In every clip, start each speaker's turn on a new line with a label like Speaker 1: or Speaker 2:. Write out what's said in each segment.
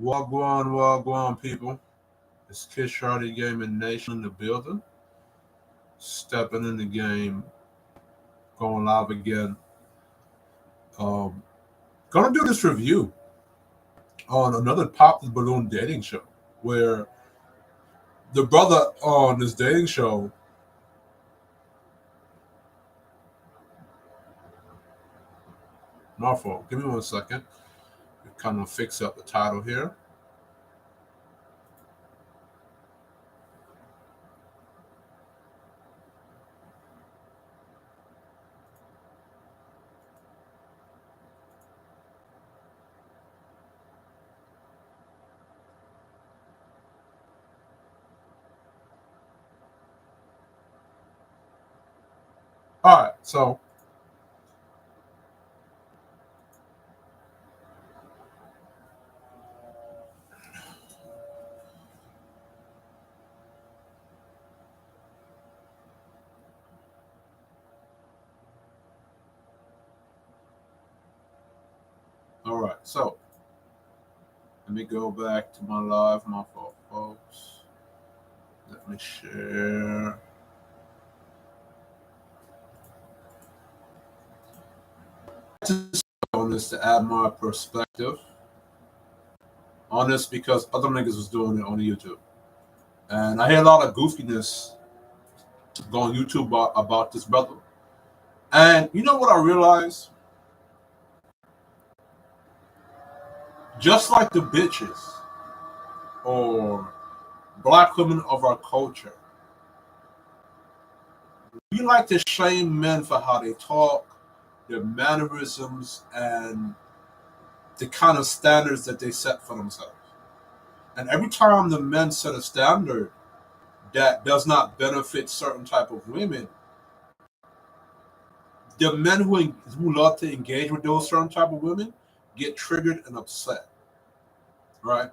Speaker 1: Wagwan, people. It's Kid Shardy Gaming Nation in the building. Stepping in the game, going live again. Um, gonna do this review on another Pop the Balloon dating show where the brother on this dating show my fault. Give me 1 second. Kind of fix up the title here. All right, so all right, so let me go back to my live. My fault, folks. Let me share. On this to add my perspective on this because other niggas was doing it on YouTube, and I hear a lot of goofiness going YouTube about this brother. And you know what I realized? Just like the bitches or black women of our culture, we like to shame men for how they talk, their mannerisms, and the kind of standards that they set for themselves. And every time the men set a standard that does not benefit certain type of women, the men who love to engage with those certain type of women get triggered and upset, right?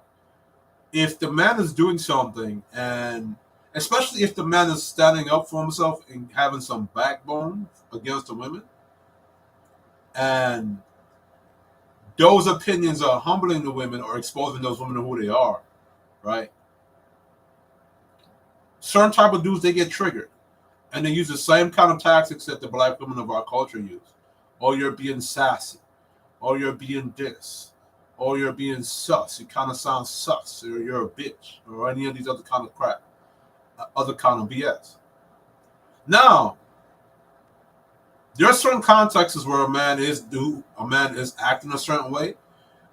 Speaker 1: If the man is doing something, and especially if the man is standing up for himself and having some backbone against the women, and those opinions are humbling the women or exposing those women to who they are, right? Certain type of dudes, they get triggered, and they use the same kind of tactics that the black women of our culture use. Oh, you're being sassy. Oh, you're being this. Oh, you're being sus. You kind of sound sus. Or you're a bitch. Or any of these other kind of crap. Other kind of BS. Now, there are certain contexts where a man is acting a certain way,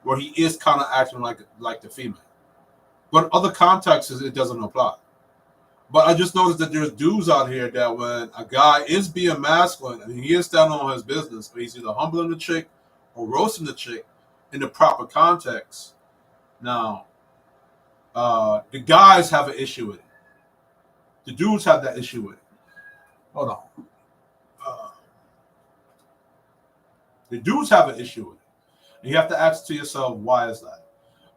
Speaker 1: where he is kind of acting like the female. But other contexts, it doesn't apply. But I just noticed that there's dudes out here that when a guy is being masculine and he is standing on his business, he's either humbling the chick or roasting the chick in the proper context. Now, the guys have an issue with it. The dudes have that issue with it. Hold on. The dudes have an issue with it. And you have to ask to yourself, why is that?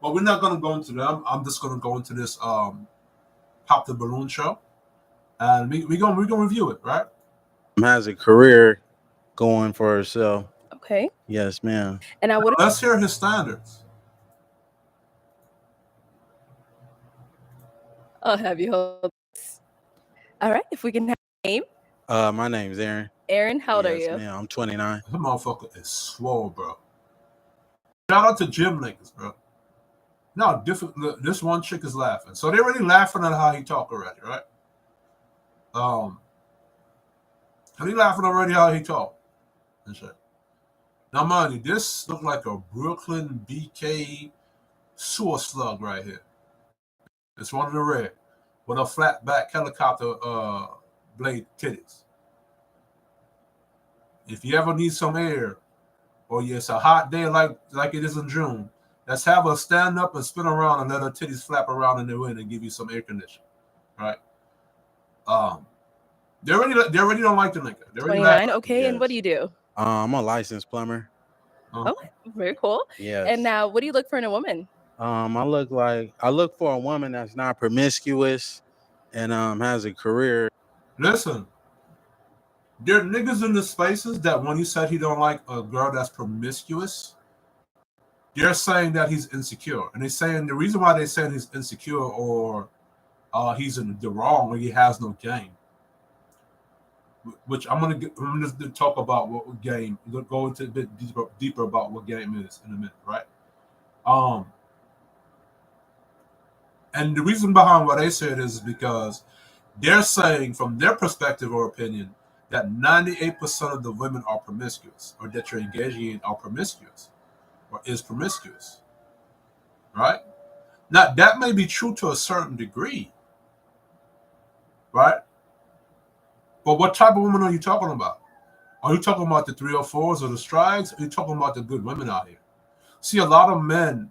Speaker 1: But we're not going to go into them. I'm just going to go into this Pop the Balloon show. And we're going to review it, right?
Speaker 2: Has a career going for herself.
Speaker 3: Okay.
Speaker 2: Yes, ma'am.
Speaker 3: And I would.
Speaker 1: Let's hear his standards.
Speaker 3: I'll have you hold. All right. If we can have a name.
Speaker 2: My name's Aaron.
Speaker 3: Aaron, how old are you?
Speaker 2: Ma'am, I'm 29.
Speaker 1: This motherfucker is swole, bro. Shout out to gym niggas, bro. No, different. This one chick is laughing, so they're already laughing at how he talk already, right? They laughing already how he talk and shit. Now, mind you, this look like a Brooklyn BK sewer slug right here. It's one of the rare with a flat back helicopter blade titties. If you ever need some air, or it's a hot day like it is in June, let's have her stand up and spin around and let her titties flap around in the wind and give you some air conditioning, right? They already don't like the nigga.
Speaker 3: 29, okay. Yes. And what do you do?
Speaker 2: I'm a licensed plumber.
Speaker 3: Oh, very cool.
Speaker 2: Yes.
Speaker 3: And now, what do you look for in a woman?
Speaker 2: I look for a woman that's not promiscuous and has a career.
Speaker 1: Listen, there are niggas in the spaces that when he said he don't like a girl that's promiscuous, they're saying that he's insecure, and they're saying the reason why they're saying he's insecure or he's in the wrong or he has no game. Which I'm gonna talk about what game. Go into a bit deeper about what game is in a minute, right? And the reason behind what they said is because they're saying, from their perspective or opinion, that 98% of the women are promiscuous, or that you're engaging in are promiscuous, or is promiscuous, right? Now, that may be true to a certain degree, right? But what type of women are you talking about? Are you talking about the 304s or the strides? Or are you talking about the good women out here? See, a lot of men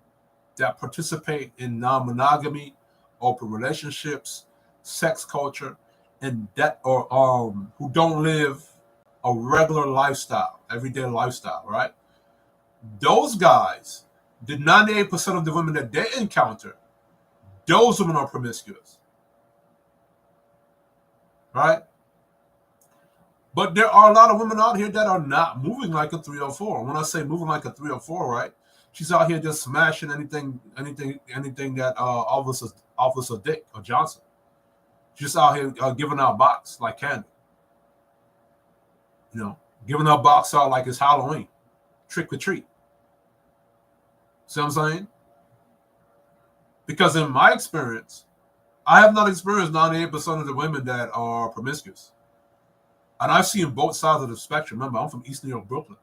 Speaker 1: that participate in non-monogamy, open relationships, sex culture, and that or who don't live a regular lifestyle, everyday lifestyle, right? Those guys, the 98% of the women that they encounter, those women are promiscuous, right? But there are a lot of women out here that are not moving like a 304. When I say moving like a 304, right? She's out here just smashing anything that Officer Dick or Johnson. She's just out here giving out box like candy. Giving out box out like it's Halloween, trick or treat. See what I'm saying? Because in my experience, I have not experienced 98% of the women that are promiscuous. And I've seen both sides of the spectrum. Remember, I'm from East New York, Brooklyn.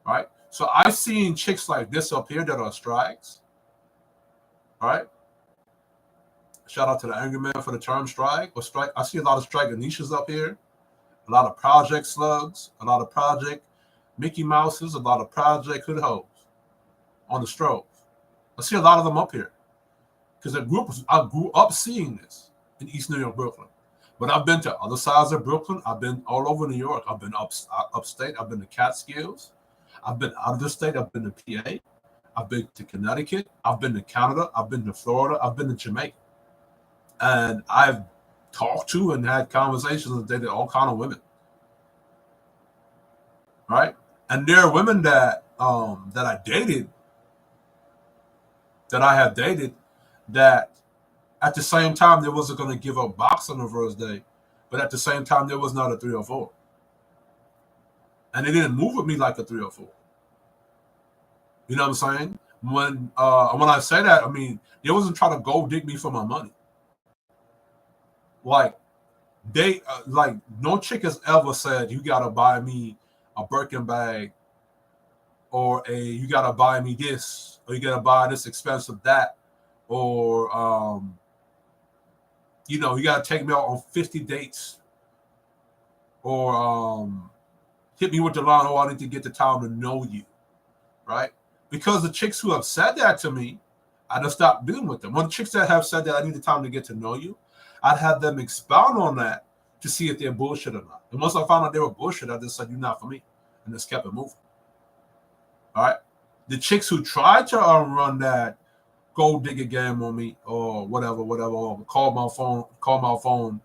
Speaker 1: Right? So I've seen chicks like this up here that are strikes. Right? Shout out to the angry man for the term strike or strike. I see a lot of strike niches up here. A lot of project slugs. A lot of project Mickey Mouses. A lot of project hood hoes on the stroke. I see a lot of them up here. Because I grew up seeing this in East New York, Brooklyn. But I've been to other sides of Brooklyn. I've been all over New York. I've been upstate. I've been to Catskills. I've been out of the state. I've been to PA. I've been to Connecticut. I've been to Canada. I've been to Florida. I've been to Jamaica. And I've talked to and had conversations and dated all kind of women. Right? And there are women that I dated, that I have dated, that at the same time, they wasn't going to give up box on the first day, but at the same time, there was not a 304. And they didn't move with me like a 304. You know what I'm saying? When I say that, I mean, they wasn't trying to go dig me for my money. Like, no chick has ever said, you got to buy me a Birkin bag, or you got to buy me this, or you got to buy this expensive that, or, you got to take me out on 50 dates, or hit me with the line, oh, I need to get the time to know you, right? Because the chicks who have said that to me, I just stopped dealing with them. When the chicks that have said that I need the time to get to know you, I'd have them expound on that to see if they're bullshit or not. And once I found out they were bullshit, I just said, you're not for me, and just kept it moving. All right? The chicks who tried to run that gold digger game on me or whatever, or call my phone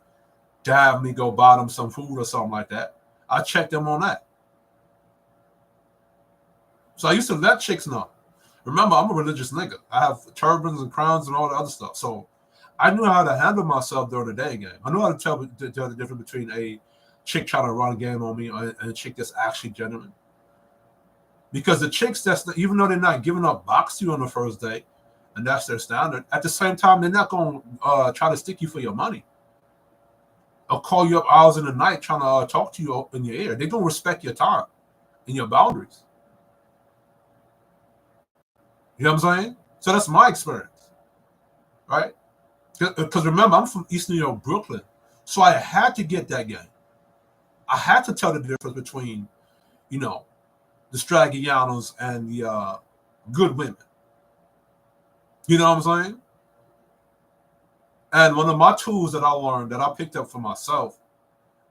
Speaker 1: to have me go buy them some food or something like that, I checked them on that. So I used to let chicks know. Remember, I'm a religious nigga. I have turbans and crowns and all the other stuff. So I knew how to handle myself during the day game. I knew how to tell the difference between a chick trying to run a game on me and a chick that's actually genuine. Because the chicks even though they're not giving up box to you on the first day, and that's their standard, at the same time, they're not going to try to stick you for your money. I'll call you up hours in the night trying to talk to you in your ear. They're going to respect your time and your boundaries. You know what I'm saying? So that's my experience, right? Because remember, I'm from East New York, Brooklyn. So I had to get that game. I had to tell the difference between, the Stragianos and the good women. You know what I'm saying? And one of my tools that I learned, that I picked up for myself,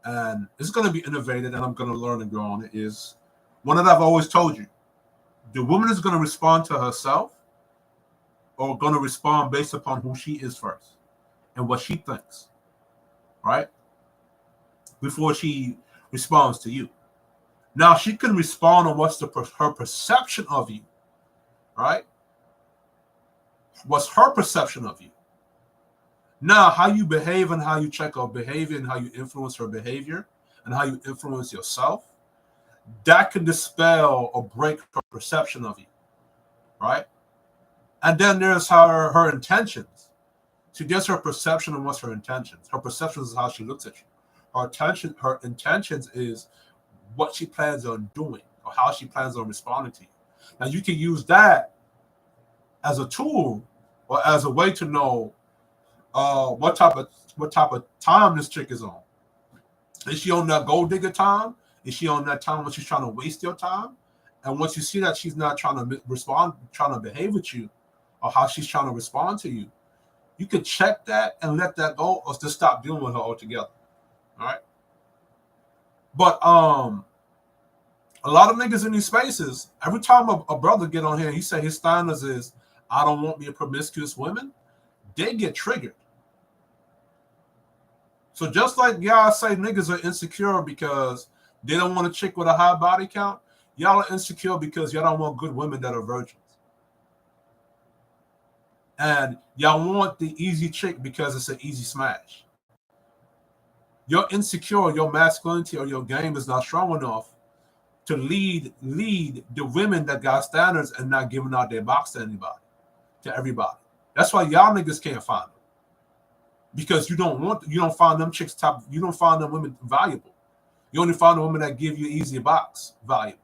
Speaker 1: and it's going to be innovated and I'm going to learn and grow on it, is one that I've always told you. The woman is going to respond to herself, or going to respond based upon who she is first and what she thinks, right? Before she responds to you. Now, she can respond on what's her perception of you right? What's her perception of you? Now, how you behave and how you check her behavior and how you influence her behavior and how you influence yourself, that can dispel or break her perception of you, right? And then there's her intentions. She gets her perception and what's her intentions. Her perception is how she looks at you. Her intentions is what she plans on doing or how she plans on responding to you. Now you can use that as a tool or as a way to know what type of time this chick is on. Is she on that gold digger time? Is she on that time when she's trying to waste your time? And once you see that she's not trying to respond, trying to behave with you, or how she's trying to respond to you, you can check that and let that go, or just stop dealing with her altogether. All right. But a lot of niggas in these spaces, every time a brother get on here, he say his standards is, I don't want me a promiscuous woman, they get triggered. So just like y'all say niggas are insecure because they don't want a chick with a high body count, y'all are insecure because y'all don't want good women that are virgins. And y'all want the easy chick because it's an easy smash. You're insecure, your masculinity or your game is not strong enough to lead the women that got standards and not giving out their box to anybody, to everybody. That's why y'all niggas can't find them. Because you don't find them chicks you don't find them women valuable. You only find the women that give you easy box valuable.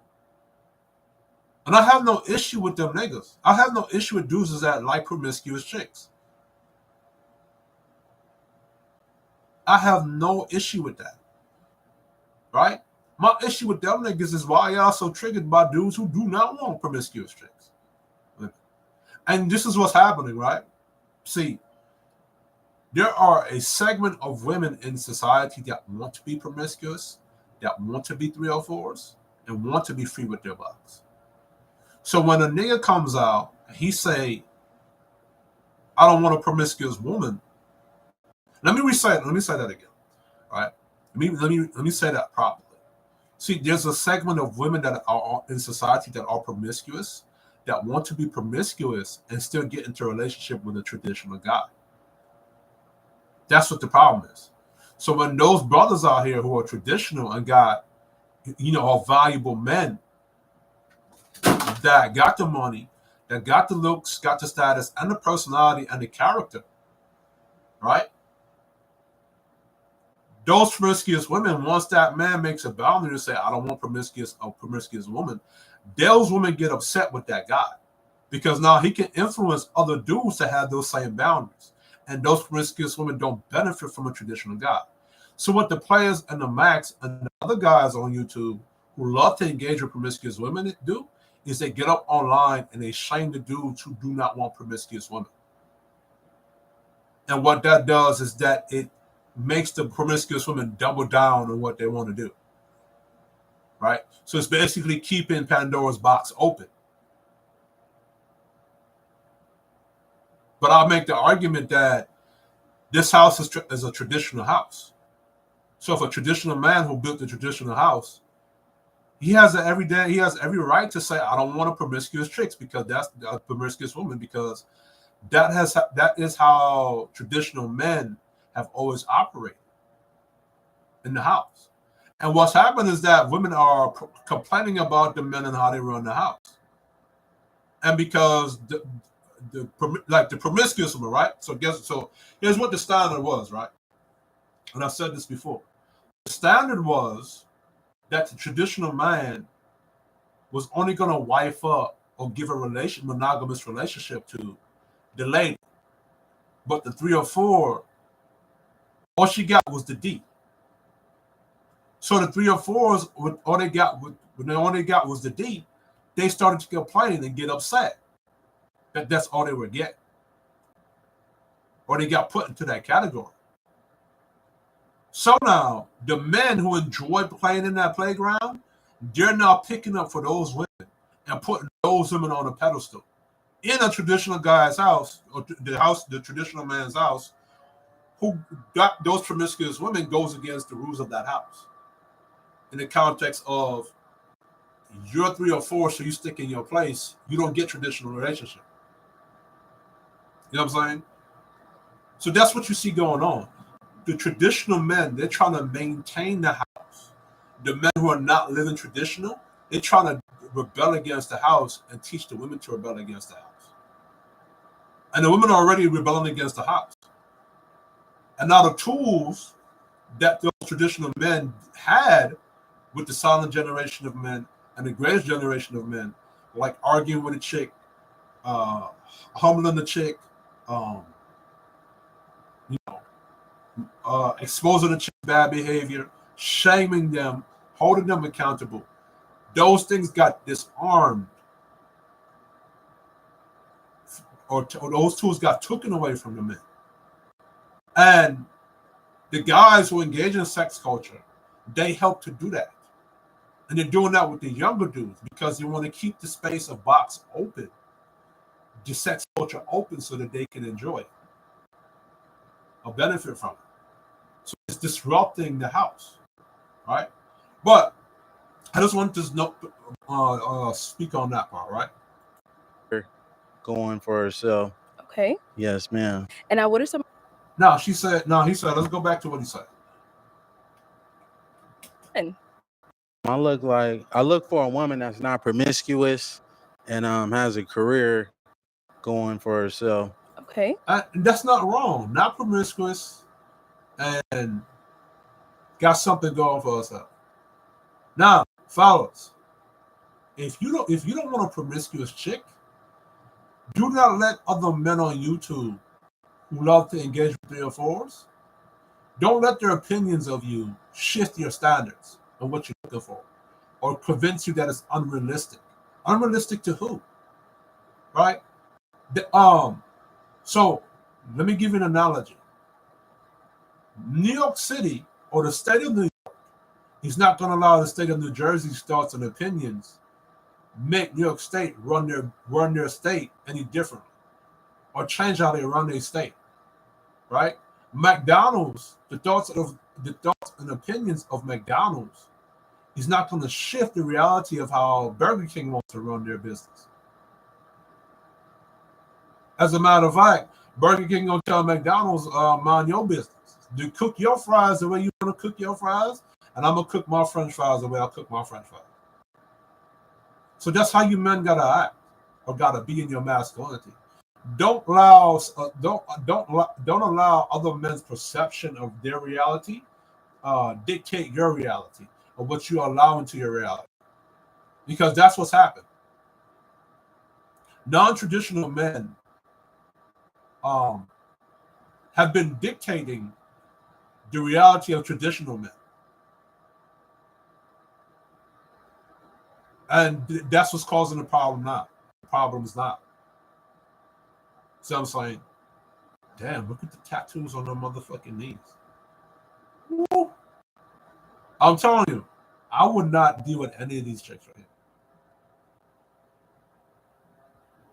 Speaker 1: And I have no issue with them niggas. I have no issue with dudes that like promiscuous chicks. I have no issue with that. Right? My issue with them niggas is why y'all so triggered by dudes who do not want promiscuous chicks. And this is what's happening, right? See, there are a segment of women in society that want to be promiscuous, that want to be 304s, and want to be free with their box. So when a nigga comes out, he say, I don't want a promiscuous woman. Let me say that again. Right? Let me say that properly. See, there's a segment of women that are in society that are promiscuous, that want to be promiscuous and still get into a relationship with a traditional guy. That's what the problem is. So when those brothers out here who are traditional and got, are valuable men that got the money, that got the looks, got the status, and the personality and the character, right? Those promiscuous women, once that man makes a boundary to say, I don't want a promiscuous woman, those women get upset with that guy because now he can influence other dudes to have those same boundaries. And those promiscuous women don't benefit from a traditional guy. So what the players and the Max and the other guys on YouTube who love to engage with promiscuous women do is they get up online and they shame the dudes who do not want promiscuous women. And what that does is that it makes the promiscuous women double down on what they want to do. Right? So it's basically keeping Pandora's box open. But I'll make the argument that this house is a traditional house. So if a traditional man who built a traditional house, he has every right to say, I don't want a promiscuous chicks because that's a promiscuous woman, because that is how traditional men have always operated in the house. And what's happened is that women are complaining about the men and how they run the house. And because the promiscuous woman, right? So here's what the standard was, right? And I've said this before. The standard was that the traditional man was only going to wife up or give a monogamous relationship to the lady. But the 304, all she got was the D. So the 304s, when all they got was the D, they started to complain and get upset that that's all they were getting. Or they got put into that category. So now, the men who enjoy playing in that playground, they're now picking up for those women and putting those women on a pedestal. In a traditional guy's house, or the traditional man's house, who got those promiscuous women goes against the rules of that house. In the context of you're 3 or 4, so you stick in your place. You don't get traditional relationship. You know what I'm saying? So that's what you see going on. The traditional men, they're trying to maintain the house. The men who are not living traditional, they're trying to rebel against the house and teach the women to rebel against the house. And the women are already rebelling against the house. And now the tools that those traditional men had with the silent generation of men and the greatest generation of men, like arguing with a chick, humbling the chick, you know, exposing the chick's bad behavior, shaming them, holding them accountable. Those things got disarmed, or those tools got taken away from the men. And the guys who engage in sex culture, they help to do that. And they're doing that with the younger dudes because they want to keep the space of box open, the sex culture open so that they can enjoy it or benefit from it. So it's disrupting the house, right? But I just want to speak on that part, right?
Speaker 2: Going for herself.
Speaker 3: Okay.
Speaker 2: Yes, ma'am.
Speaker 3: And now, what are some?
Speaker 1: No, he said, let's go back to what he said.
Speaker 2: I look for a woman that's not promiscuous and has a career going for herself.
Speaker 3: Okay.
Speaker 1: That's not wrong. Not promiscuous and got something going for herself. Now, fellas, if you don't want a promiscuous chick, do not let other men on YouTube who love to engage with 3 or 4s, don't let their opinions of you shift your standards of what you're looking for, or convince you that it's unrealistic. Unrealistic to who? Right? So let me give you an analogy. New York City or the state of New York is not going to allow the state of New Jersey's thoughts and opinions make New York State run their state any differently, or change how they run their state. Right? McDonald's, the thoughts and opinions of McDonald's is not going to shift the reality of how Burger King wants to run their business. As a matter of fact, Burger King gonna tell McDonald's, mind your business. Do cook your fries the way you want to cook your fries, and I'm gonna cook my French fries the way I cook my French fries. So that's how you men gotta act, or gotta be in your masculinity. Don't allow other men's perception of their reality dictate your reality, or what you allow into your reality, because that's what's happened. Non-traditional men have been dictating the reality of traditional men, and that's what's causing the problem now. The problem is not. So I'm saying, damn, look at the tattoos on their motherfucking knees. Woo. I'm telling you, I would not deal with any of these chicks right here.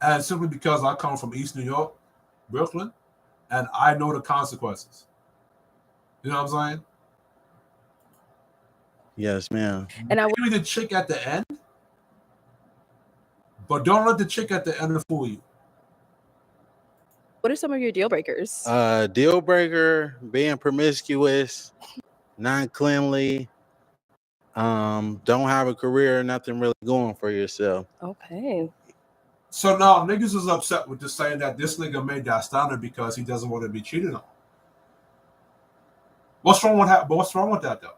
Speaker 1: And simply because I come from East New York, Brooklyn, and I know the consequences. You know what I'm saying?
Speaker 2: Yes, ma'am.
Speaker 3: And I
Speaker 1: Maybe the chick at the end, but don't let the chick at the end fool you.
Speaker 3: What are some of your deal breakers?
Speaker 2: Deal breaker: being promiscuous, not cleanly, don't have a career, nothing really going for yourself.
Speaker 3: Okay.
Speaker 1: So now niggas is upset with just saying that this nigga made that standard because he doesn't want to be cheated on. What's wrong with that? But what's wrong with that though?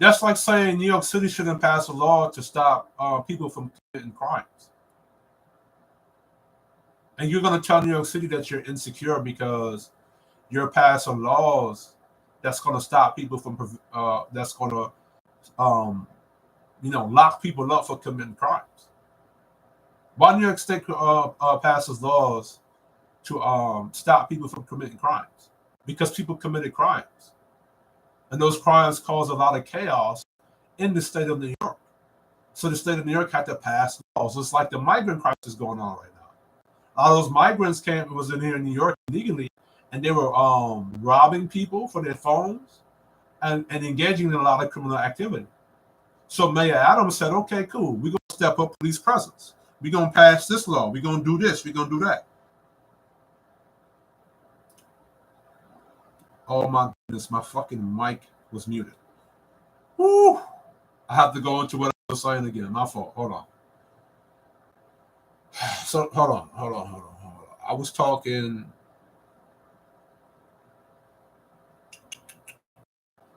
Speaker 1: That's like saying New York City shouldn't pass a law to stop people from committing crimes. And you're going to tell New York City that you're insecure because you're passing laws that's going to stop people from, that's going to, lock people up for committing crimes. Why New York State passes laws to stop people from committing crimes? Because people committed crimes. And those crimes cause a lot of chaos in the state of New York. So the state of New York had to pass laws. It's like the migrant crisis going on right now. A lot of those migrants was in here in New York illegally, and they were robbing people for their phones and engaging in a lot of criminal activity. So Mayor Adams said, okay, cool. We're going to step up police presence. We're going to pass this law. We're going to do this. We're going to do that. Oh, my goodness. My fucking mic was muted. Woo! I have to go into what I was saying again. My fault. Hold on. So, hold on. I was talking.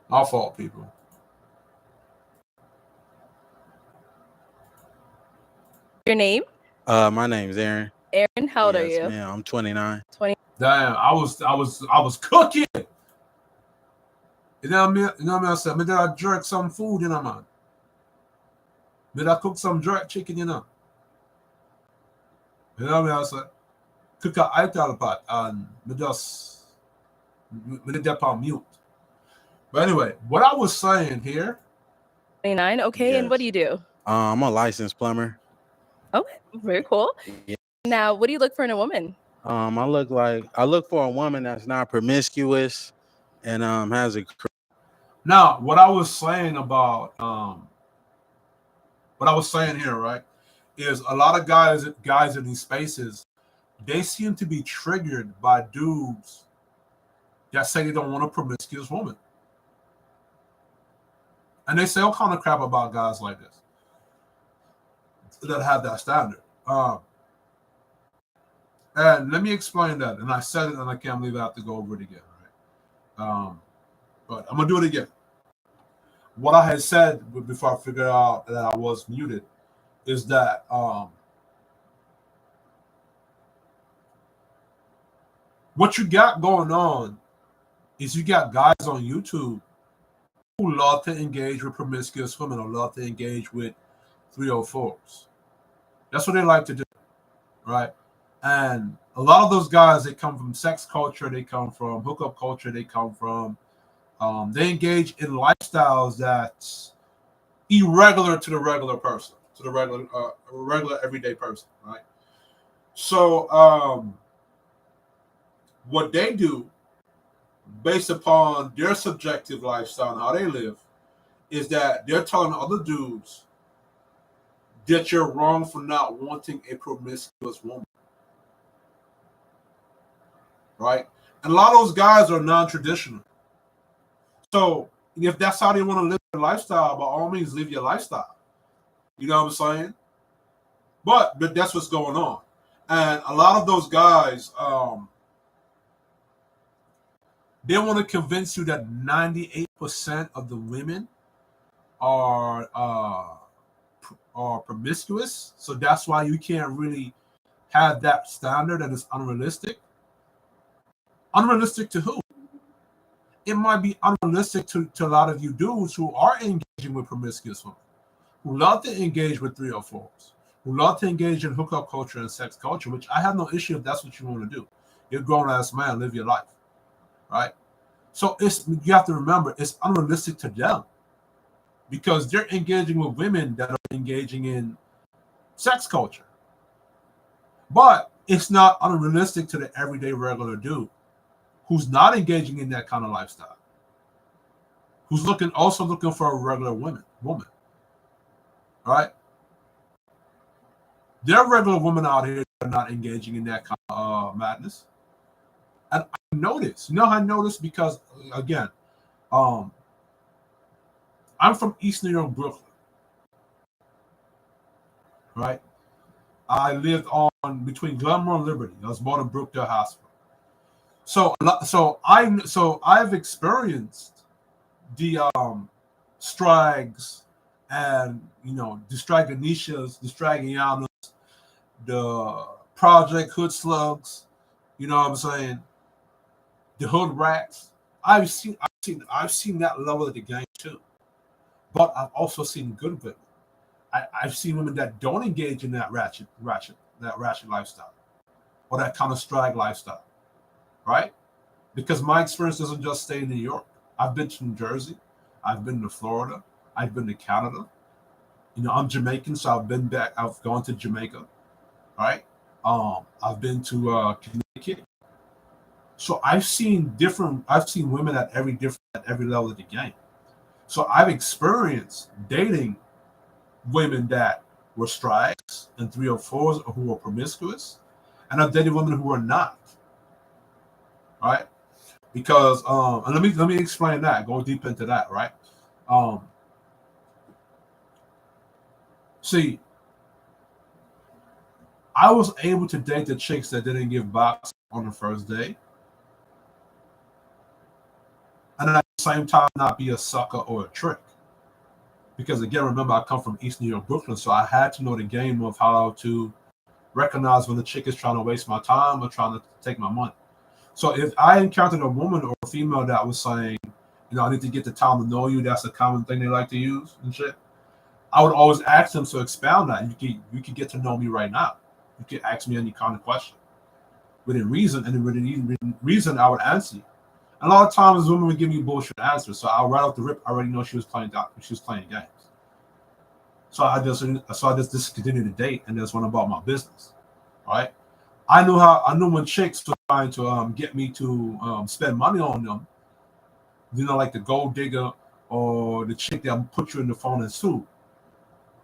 Speaker 1: My fault, people.
Speaker 3: Your name?
Speaker 2: My name's Aaron.
Speaker 3: Aaron, how old are
Speaker 2: Yes,
Speaker 3: you?
Speaker 2: ma'am. I'm 29.
Speaker 3: 20.
Speaker 1: Damn, I was cooking. You know what I mean? I said, did I jerk some food, you know, man? Did I cook some jerk chicken, you know? You know what I said, cook a ital pot and me did that on mute. But anyway, what I was saying here.
Speaker 3: 29. Okay,
Speaker 2: Yes.
Speaker 3: and what do you do?
Speaker 2: I'm a licensed plumber.
Speaker 3: Okay, very cool.
Speaker 2: Yeah.
Speaker 3: Now, what do you look for in a woman?
Speaker 2: I look for a woman that's not promiscuous and has a.
Speaker 1: Now, what I was saying about what I was saying here, right, is a lot of guys in these spaces, they seem to be triggered by dudes that say they don't want a promiscuous woman. And they say all kind of crap about guys like this that have that standard. And let me explain that. And I said it, and I can't believe I have to go over it again. Right? But I'm gonna do it again. What I had said before I figured out that I was muted is that what you got going on is you got guys on YouTube who love to engage with promiscuous women or love to engage with 304s. That's what they like to do, right? And a lot of those guys, they come from sex culture, they come from hookup culture, they come from, they engage in lifestyles that's irregular to the regular person, to the regular everyday person, right? So what they do, based upon their subjective lifestyle and how they live, is that they're telling other dudes that you're wrong for not wanting a promiscuous woman. Right? And a lot of those guys are non-traditional. So if that's how they want to live their lifestyle, by all means, live your lifestyle. You know what I'm saying? But that's what's going on. And a lot of those guys, they want to convince you that 98% of the women are promiscuous. So that's why you can't really have that standard, and it's unrealistic. Unrealistic to who? It might be unrealistic to a lot of you dudes who are engaging with promiscuous women, who love to engage with 304s, who love to engage in hookup culture and sex culture, which I have no issue if that's what you want to do. You're a grown-ass man, live your life, right? So you have to remember, it's unrealistic to them because they're engaging with women that are engaging in sex culture. But it's not unrealistic to the everyday regular dude who's not engaging in that kind of lifestyle, who's also looking for a regular woman, right? There are regular women out here that are not engaging in that kind of madness. And I noticed, I noticed because, again, I'm from East New York, Brooklyn, right? I lived on between Glenmore and Liberty. I was born in Brookdale Hospital. So I've experienced the strags and the straganishas, the stragianas, the Project Hood Slugs, you know what I'm saying? The hood rats. I've seen that level of the game too. But I've also seen good women. I've seen women that don't engage in that ratchet lifestyle or that kind of strag lifestyle. Right? Because my experience doesn't just stay in New York. I've been to New Jersey. I've been to Florida. I've been to Canada. I'm Jamaican, so I've been back. I've gone to Jamaica. Right? I've been to Connecticut. So I've seen women at every level of the game. So I've experienced dating women that were strikes and 304s who were promiscuous, and I've dated women who were not. Right? Because and let me explain that. Go deep into that, right? See, I was able to date the chicks that didn't give box on the first day, and at the same time not be a sucker or a trick. Because again, remember, I come from East New York, Brooklyn, so I had to know the game of how to recognize when the chick is trying to waste my time or trying to take my money. So if I encountered a woman or a female that was saying, I need to get the time to know you, that's a common thing they like to use and shit, I would always ask them to expound that. You could get to know me right now. You could ask me any kind of question within reason, and within reason, I would answer you. And a lot of times, women would give me bullshit answers, so I'll right off the rip, I already know she was playing games. So I just discontinued the date and just went about my business, right? I knew when chicks were trying to get me to spend money on them, like the gold digger or the chick that put you in the phone and sue,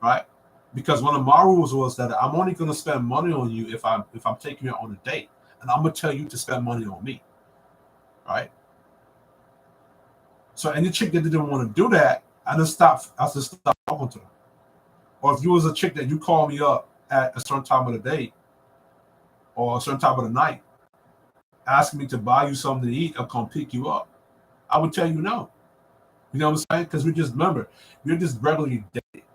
Speaker 1: right? Because one of my rules was that I'm only going to spend money on you if I'm taking you on a date, and I'm going to tell you to spend money on me, right? So any chick that didn't want to do that, I just stopped talking to them. Or if you was a chick that you call me up at a certain time of the day or a certain time of the night, asking me to buy you something to eat or come pick you up, I would tell you no. You know what I'm saying? Because you're just regularly dating.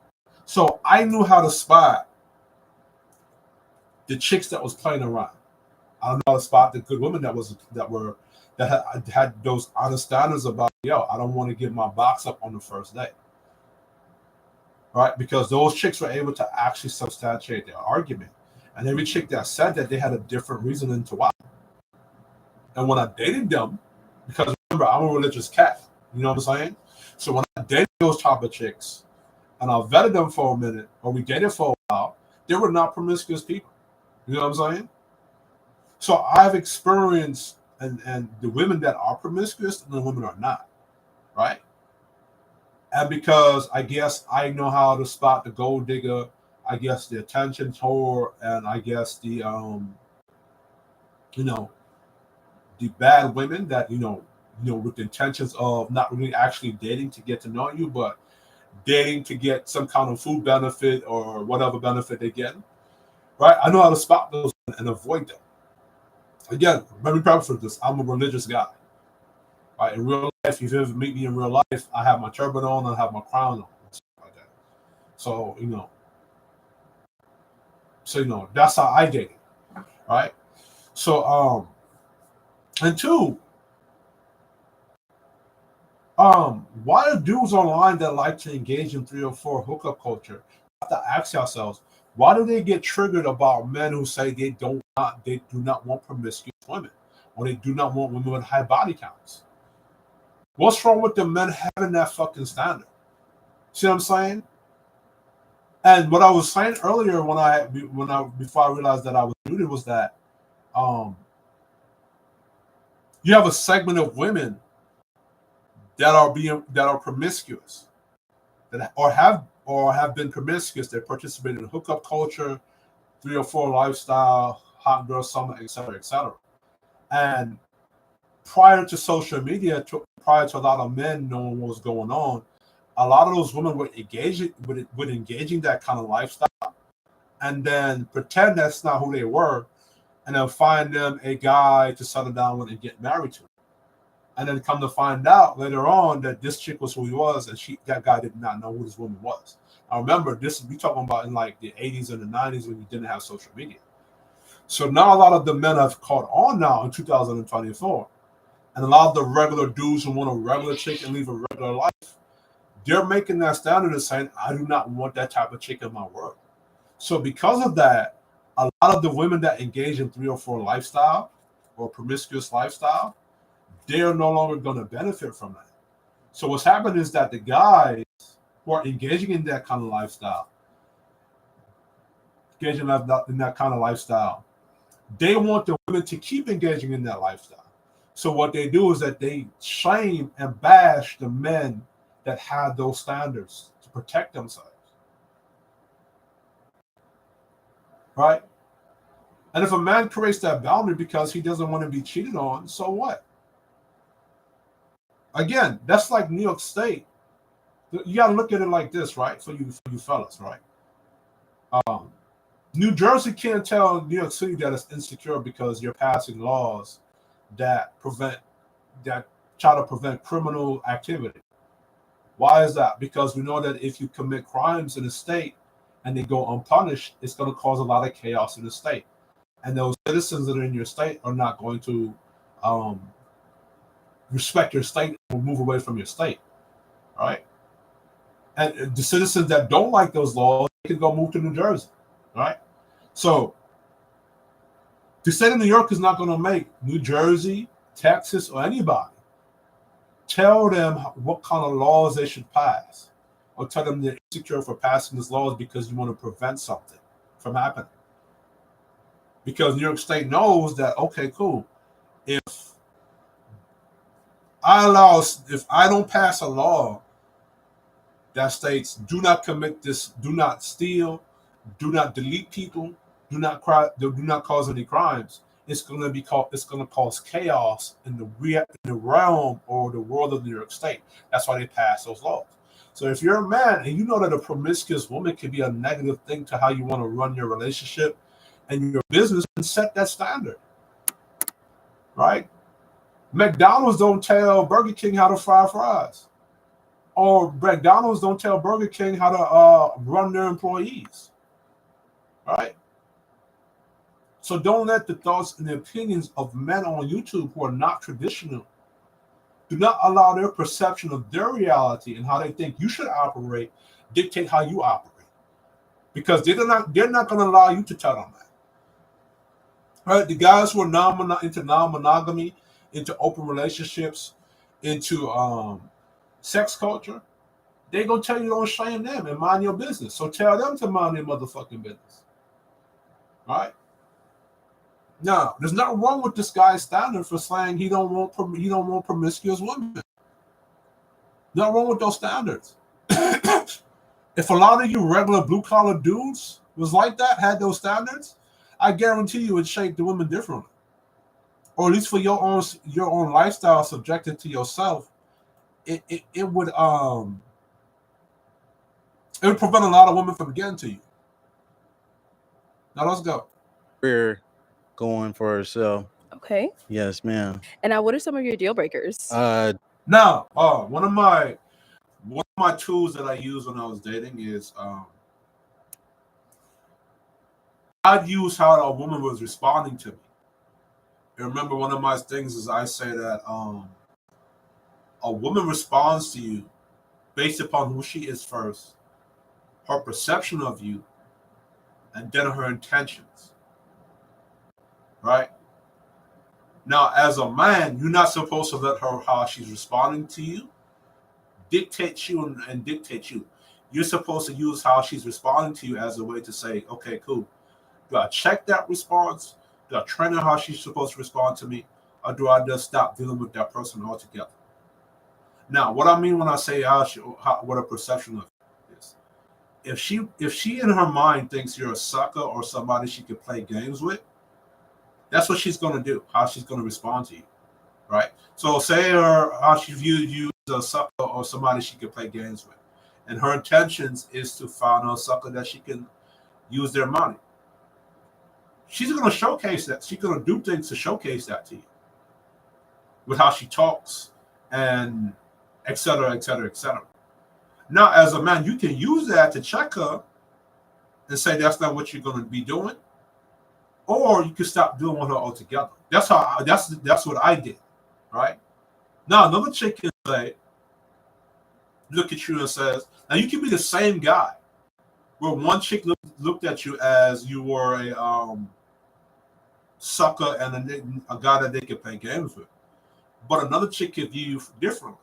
Speaker 1: So I knew how to spot the chicks that was playing around. I know how to spot the good women that had those honest standards about, I don't want to give my box up on the first day. Right? Because those chicks were able to actually substantiate their argument. And every chick that said that, they had a different reasoning to why. And when I dated them, because remember, I'm a religious cat. You know what I'm saying? So when I dated those type of chicks, and I vetted them for a minute, or we dated for a while, they were not promiscuous people. You know what I'm saying? So I've experienced and the women that are promiscuous and the women are not, right? And because I guess I know how to spot the gold digger, I guess the attention whore, and I guess the the bad women that with the intentions of not really actually dating to get to know you, but dating to get some kind of food benefit or whatever benefit they get, right? I know how to spot those and avoid them. Again, let me preface this: I'm a religious guy. Right? In real life, if you ever meet me in real life, I have my turban on, I have my crown on, and stuff like that. So that's how I date it, right? So and two, why are dudes online that like to engage in 304 hookup culture? We have to ask ourselves, why do they get triggered about men who say they do not want promiscuous women, or they do not want women with high body counts? What's wrong with the men having that fucking standard? See what I'm saying? And what I was saying earlier before I realized that I was muted was that you have a segment of women that are promiscuous, that have been promiscuous. They participate in hookup culture, 304 lifestyle, hot girl summer, etc., etc. And prior to social media, prior to a lot of men knowing what was going on, a lot of those women were engaging that kind of lifestyle, and then pretend that's not who they were, and then find them a guy to settle down with and get married to. And then come to find out later on that this chick was who he was, and that guy did not know who this woman was. I remember this, we talking about in like the 80s and the 90s when you didn't have social media. So now a lot of the men have caught on now in 2024. And a lot of the regular dudes who want a regular chick and live a regular life, they're making that standard and saying, I do not want that type of chick in my world. So because of that, a lot of the women that engage in 304 lifestyle or promiscuous lifestyle, they are no longer going to benefit from that. So what's happened is that the guys who are engaging in that kind of lifestyle, they want the women to keep engaging in that lifestyle. So what they do is that they shame and bash the men that have those standards to protect themselves. right? And if a man creates that boundary because he doesn't want to be cheated on, so what? Again, that's like New York State. You got to look at it like this, right? For you fellas, right? New Jersey can't tell New York City that it's insecure because you're passing laws that try to prevent criminal activity. Why is that? Because we know that if you commit crimes in the state and they go unpunished, it's going to cause a lot of chaos in the state. And those citizens that are in your state are not going to respect your state or move away from your state, right? And the citizens that don't like those laws, they can go move to New Jersey, right? So the state of New York is not going to make New Jersey, Texas, or anybody tell them what kind of laws they should pass, or tell them they're insecure for passing these laws because you want to prevent something from happening. Because New York State knows that, okay, cool. If I don't pass a law that states do not commit this, do not steal, do not delete people, do not cause any crimes, it's going to cause chaos in the realm or the world of New York State. That's why they pass those laws. So if you're a man and you know that a promiscuous woman can be a negative thing to how you want to run your relationship and your business, and set that standard, right? McDonald's don't tell Burger King how to fry fries, or McDonald's don't tell Burger King how to run their employees, right? So don't let the thoughts and the opinions of men on YouTube who are not traditional, do not allow their perception of their reality and how they think you should operate dictate how you operate, because they're not going to allow you to tell them that. Right? The guys who are into non-monogamy, into open relationships, into sex culture, they gonna tell you don't shame them and mind your business. So tell them to mind their motherfucking business. Right? Now, there's nothing wrong with this guy's standard for saying he don't want promiscuous women. Nothing wrong with those standards. If a lot of you regular blue collar dudes was like that, had those standards, I guarantee you it shaped the women differently. Or at least for your own lifestyle subjected to yourself, it would prevent a lot of women from getting to you. Now let's go.
Speaker 2: We're going for herself.
Speaker 3: Okay.
Speaker 2: Yes, ma'am.
Speaker 3: And now, what are some of your deal breakers?
Speaker 1: Now, one of my tools that I used when I was dating is I'd use how a woman was responding to me. And remember, one of my things is I say that a woman responds to you based upon who she is first, her perception of you, and then her intentions. Right? Now, as a man, you're not supposed to let her, how she's responding to you, dictate you and dictate you. You're supposed to use how she's responding to you as a way to say, okay, cool. Do I check that response? Do I train her how she's supposed to respond to me? Or do I just stop dealing with that person altogether? Now, what I mean when I say what a perception of is, if she in her mind thinks you're a sucker or somebody she could play games with, that's what she's going to do, how she's going to respond to you, right? So say how she viewed you as a sucker or somebody she could play games with. And her intentions is to find a sucker that she can use their money. She's going to showcase that. She's going to do things to showcase that to you with how she talks and et cetera, et cetera, et cetera. Now, as a man, you can use that to check her and say that's not what you're going to be doing, or you can stop dealing with her altogether. That's what I did, right? Now, another chick can say, look at you and says, now you can be the same guy, where one chick looked at you as you were a sucker and a guy that they could play games with, but another chick could view you differently,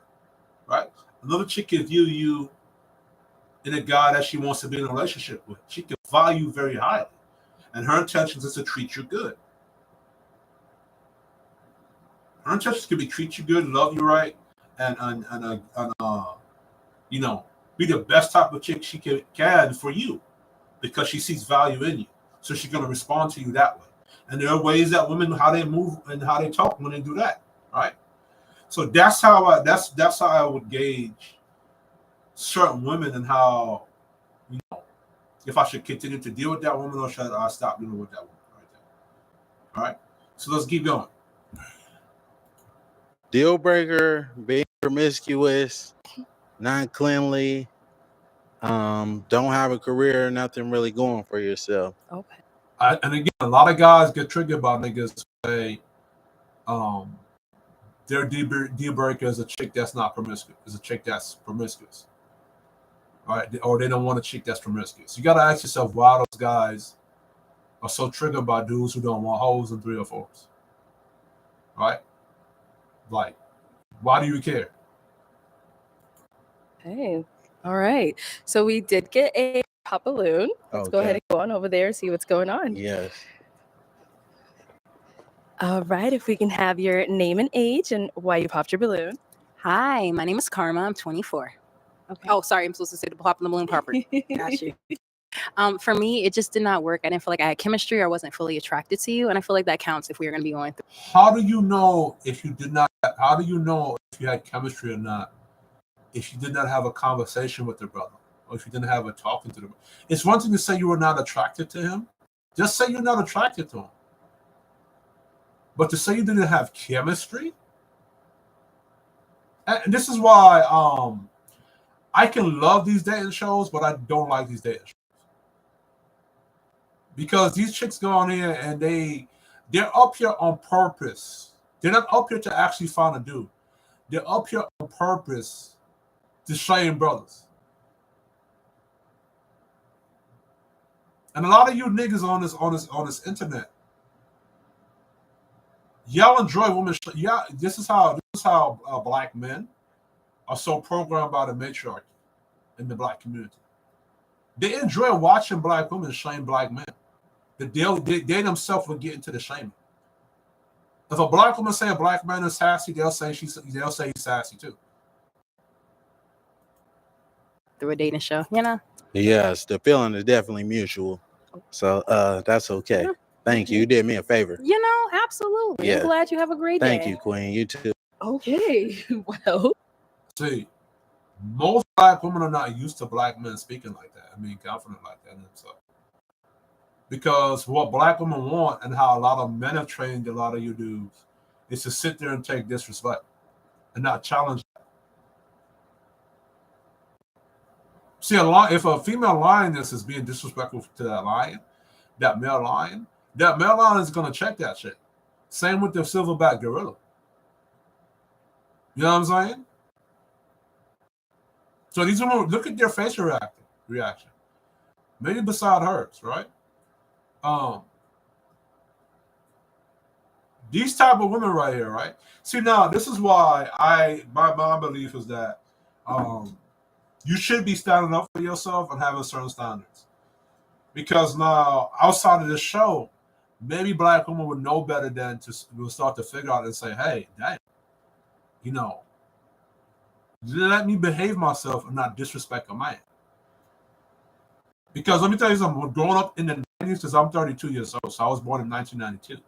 Speaker 1: right? Another chick could view you in a guy that she wants to be in a relationship with. She can value you very highly, and her intentions is to treat you good. Her intentions could be treat you good, love you right, and you know, be the best type of chick she can for you, because she sees value in you. So she's gonna respond to you that way. And there are ways that women how they move and how they talk when they do that, right? So that's how I would gauge certain women and how, you know, if I should continue to deal with that woman or should I stop dealing with that woman right there. All right. So let's keep going.
Speaker 2: Deal breaker, being promiscuous, non-cleanly, don't have a career, nothing really going for yourself.
Speaker 3: Okay.
Speaker 1: And again, a lot of guys get triggered by niggas say, their deal breaker is a chick that's not promiscuous, is a chick that's promiscuous, right? Or they don't want a chick that's promiscuous. You got to ask yourself why those guys are so triggered by dudes who don't want hoes and 3 or 4s, right? Like, why do you care?
Speaker 3: Hey. All right. So we did get a pop balloon. Let's go ahead and go on over there and see what's going on.
Speaker 2: Yes.
Speaker 3: All right. If we can have your name and age and why you popped your balloon.
Speaker 4: Hi, my name is Karma. I'm 24.
Speaker 3: Okay.
Speaker 4: Oh, sorry. I'm supposed to say the popping the balloon properly. Got you. For me, it just did not work. I didn't feel like I had chemistry or I wasn't fully attracted to you. And I feel like that counts if we are going to be going through.
Speaker 1: How do you know if you did not? How do you know if you had chemistry or not? If you did not have a conversation with the brother, or if you didn't have a talking to the brother. It's one thing to say you were not attracted to him. Just say you're not attracted to him. But to say you didn't have chemistry, and this is why I can love these dating shows, but I don't like these dating shows. Because these chicks go on here and they're up here on purpose. They're not up here to actually find a dude. They're up here on purpose to shame brothers. And a lot of you niggas on this internet, y'all enjoy women. Yeah, this is how black men are so programmed by the matriarchy in the black community. They enjoy watching black women shame black men. They themselves will get into the shaming. If a black woman say a black man is sassy, they'll say he's sassy too.
Speaker 4: Through a dating show, you know?
Speaker 2: Yes, the feeling is definitely mutual. So that's okay.
Speaker 4: Yeah.
Speaker 2: Thank you. You did me a favor.
Speaker 4: You know, absolutely.
Speaker 2: Yeah.
Speaker 4: I'm glad you have a great day.
Speaker 2: Thank you, Queen. You too.
Speaker 3: Okay. Well.
Speaker 1: See, most black women are not used to black men speaking like that. I mean, confident like that in themselves. Because what black women want and how a lot of men have trained a lot of you dudes is to sit there and take disrespect and not challenge that. See, if a female lioness is being disrespectful to that male lion is going to check that shit. Same with the silverback gorilla. You know what I'm saying? So these women, look at their facial reaction. Maybe beside hers, right? These type of women right here, right? See, now this is why my belief is that you should be standing up for yourself and having certain standards. Because now, outside of this show, maybe black women would know better than to start to figure out and say, hey, dang, you know, let me behave myself and not disrespect a man. Because let me tell you something, growing up in the 90s, because I'm 32 years old, so I was born in 1992.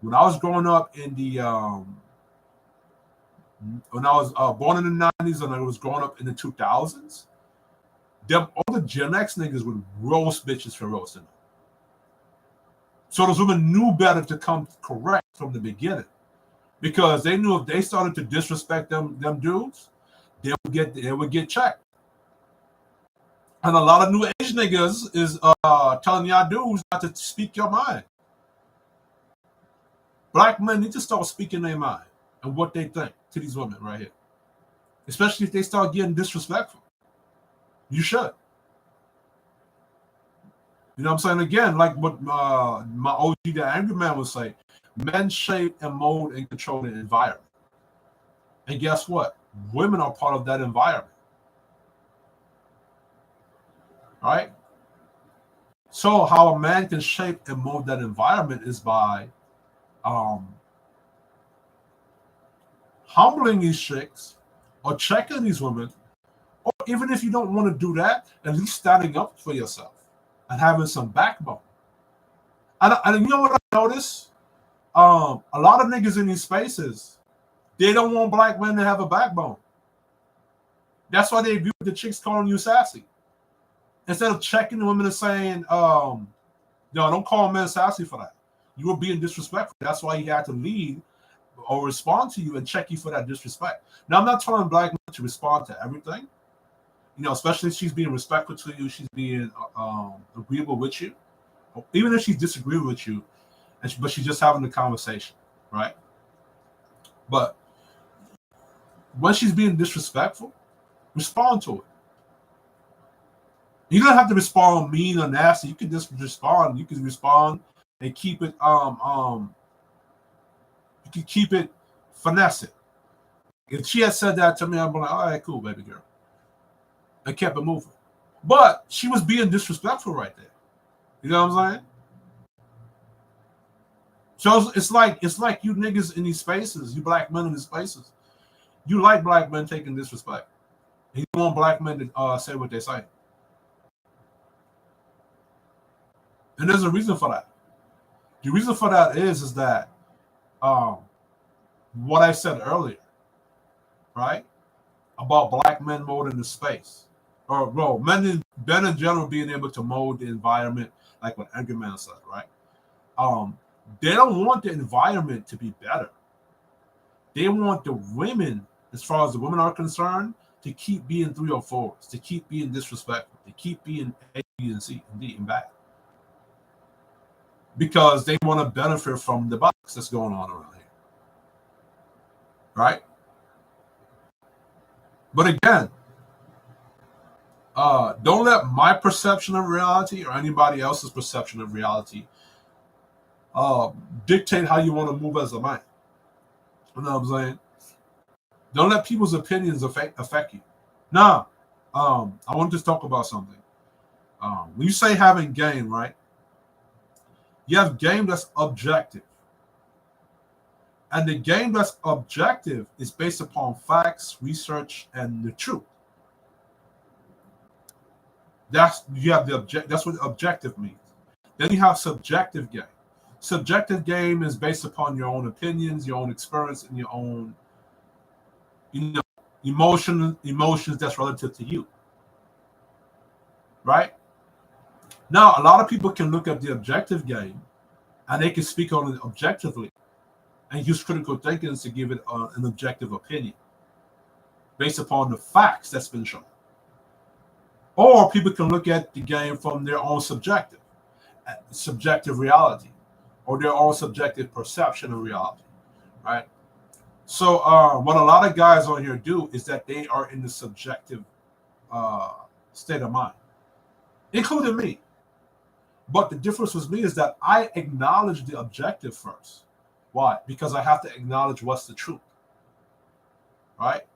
Speaker 1: When I was growing up in the, when I was born in the 90s and I was growing up in the 2000s, all the Gen X niggas would roast bitches for roasting them. So those women knew better to come correct from the beginning. Because they knew if they started to disrespect them dudes, they would get checked. And a lot of new age niggas is telling y'all dudes not to speak your mind. Black men need to start speaking their mind and what they think to these women right here. Especially if they start getting disrespectful. You should. You know what I'm saying? Again, like what my OG, the angry man, would say, men shape and mold and control the environment. And guess what? Women are part of that environment. Right? So how a man can shape and mold that environment is by humbling these chicks or checking these women, or even if you don't want to do that, at least standing up for yourself and having some backbone. And you know what I noticed? A lot of niggas in these spaces, they don't want black men to have a backbone. That's why they agree with the chicks calling you sassy. Instead of checking the women and saying, no, don't call men sassy for that. You were being disrespectful. That's why he had to lead or respond to you and check you for that disrespect. Now, I'm not telling black men to respond to everything. You know, especially if she's being respectful to you, she's being agreeable with you. Even if she's disagreeing with you, but she's just having the conversation, right? But when she's being disrespectful, respond to it. You don't have to respond mean or nasty. You can just respond. You can respond and keep it you can keep it finesse it. If she had said that to me, I'd be like, all right, cool, baby girl. I kept it moving. But she was being disrespectful right there. You know what I'm saying? So it's like you niggas in these spaces, you black men in these spaces, you like black men taking disrespect. And you want black men to say what they say. And there's a reason for that. The reason for that is that what I said earlier, right? About black men molding the space. Or well, men in general being able to mold the environment, like what Edgar Man said, right? They don't want the environment to be better. They want the women, as far as the women are concerned, to keep being 304s, to keep being disrespectful, to keep being A, B, and C, and D, and bad. Because they want to benefit from the box that's going on around here. Right? But again, don't let my perception of reality or anybody else's perception of reality dictate how you want to move as a man. You know what I'm saying? Don't let people's opinions affect you. Now, I want to talk about something. When you say having game, right? You have game that's objective. And the game that's objective is based upon facts, research, and the truth. That's what objective means. Then you have subjective game. Subjective game is based upon your own opinions, your own experience, and your own, emotions that's relative to you. Right? Now, a lot of people can look at the objective game and they can speak on it objectively and use critical thinking to give it an objective opinion based upon the facts that's been shown. Or people can look at the game from their own subjective reality, or their own subjective perception of reality, right? So what a lot of guys on here do is that they are in the subjective state of mind, including me. But the difference with me is that I acknowledge the objective first. Why? Because I have to acknowledge what's the truth, right?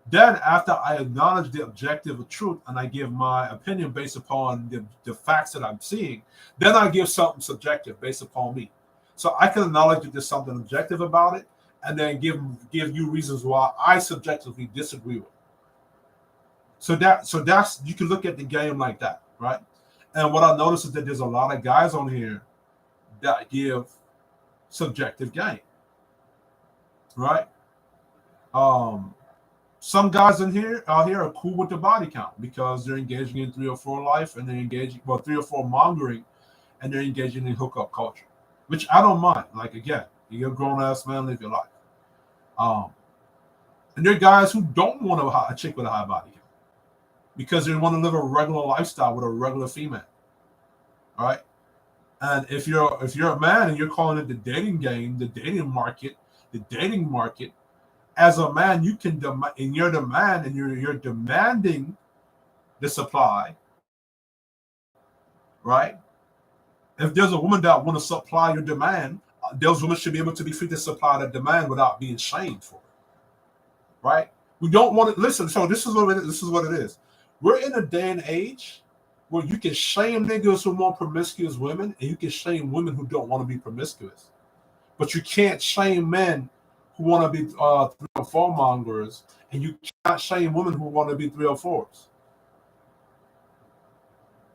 Speaker 1: Then after I acknowledge the objective truth and I give my opinion based upon the facts that I'm seeing, then I give something subjective based upon me. So I can acknowledge that there's something objective about it and then give you reasons why I subjectively disagree with it. So that's you can look at the game like that, right? And what I notice is that there's a lot of guys on here that give subjective game, right? Some guys out here are cool with the body count because they're engaging in 304 life and they're engaging 304 mongering and they're engaging in hookup culture, which I don't mind. Like again, you're a grown ass man, live your life. And there are guys who don't want a chick with a high body count because they want to live a regular lifestyle with a regular female. All right. And if you're a man and you're calling it the dating game, the dating market, as a man, you can demand in your demand and you're demanding the supply, right? If there's a woman that want to supply your demand, those women should be able to be free to supply that demand without being shamed for it, right? We don't want to listen. So this is what it is. We're in a day and age where you can shame niggas who want promiscuous women, and you can shame women who don't want to be promiscuous, but you can't shame men who want to be 304 mongers, and you can't shame women who want to be 304s.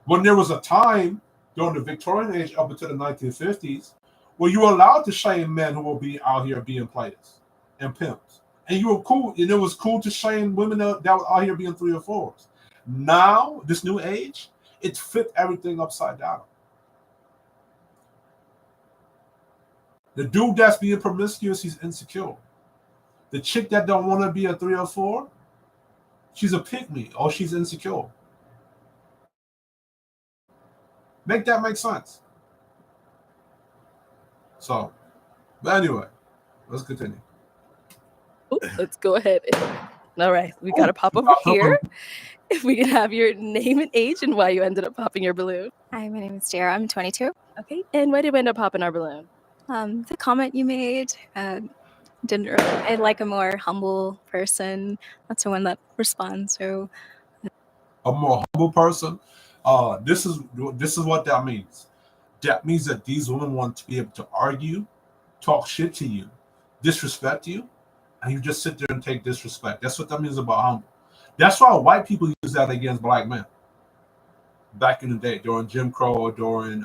Speaker 1: When there was a time during the Victorian age up until the 1950s, where you were allowed to shame men who will be out here being players and pimps. And you were cool, and it was cool to shame women that were out here being 3 or 4s. Now, this new age, it flipped everything upside down. The dude that's being promiscuous, he's insecure. The chick that don't want to be a 3 or 4, she's a pick-me or she's insecure. Make that make sense. So, but anyway, let's continue.
Speaker 3: Ooh, let's go ahead. All right, we got to pop over here. If we can have your name and age and why you ended up popping your balloon.
Speaker 5: Hi, my name is Jara. I'm 22.
Speaker 3: Okay, and why did we end up popping our balloon?
Speaker 5: The comment you made didn't really. I like a more humble person. That's the one that responds. So,
Speaker 1: a more humble person. This is what that means. That means that these women want to be able to argue, talk shit to you, disrespect you, and you just sit there and take disrespect. That's what that means about humble. That's why white people use that against black men. Back in the day, during Jim Crow, during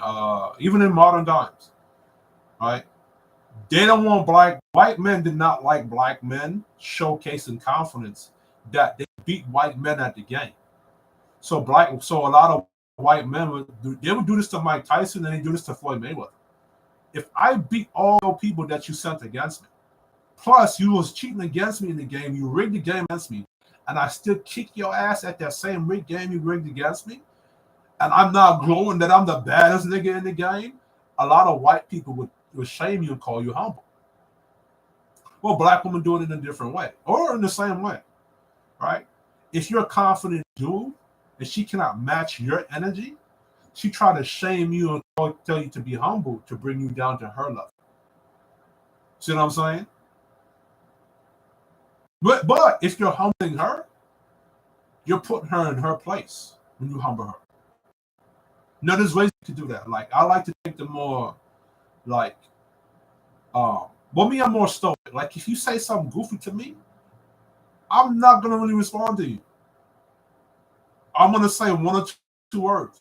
Speaker 1: even in modern times, right? They don't want white men did not like black men showcasing confidence that they beat white men at the game. So a lot of white men would do this to Mike Tyson and they do this to Floyd Mayweather. If I beat all the people that you sent against me, plus you was cheating against me in the game, you rigged the game against me, and I still kick your ass at that same rigged game you rigged against me, and I'm not glowing that I'm the baddest nigga in the game, a lot of white people would shame you and call you humble. Well, black women do it in a different way, or in the same way, right? If you're a confident dude and she cannot match your energy, she try to shame you and tell you to be humble to bring you down to her level. See what I'm saying? But if you're humbling her, you're putting her in her place when you humble her. Now, there's ways to do that. Like, I like to take the more, like, me, I'm more stoic. Like, if you say something goofy to me, I'm not going to really respond to you. I'm going to say 1 or 2 words.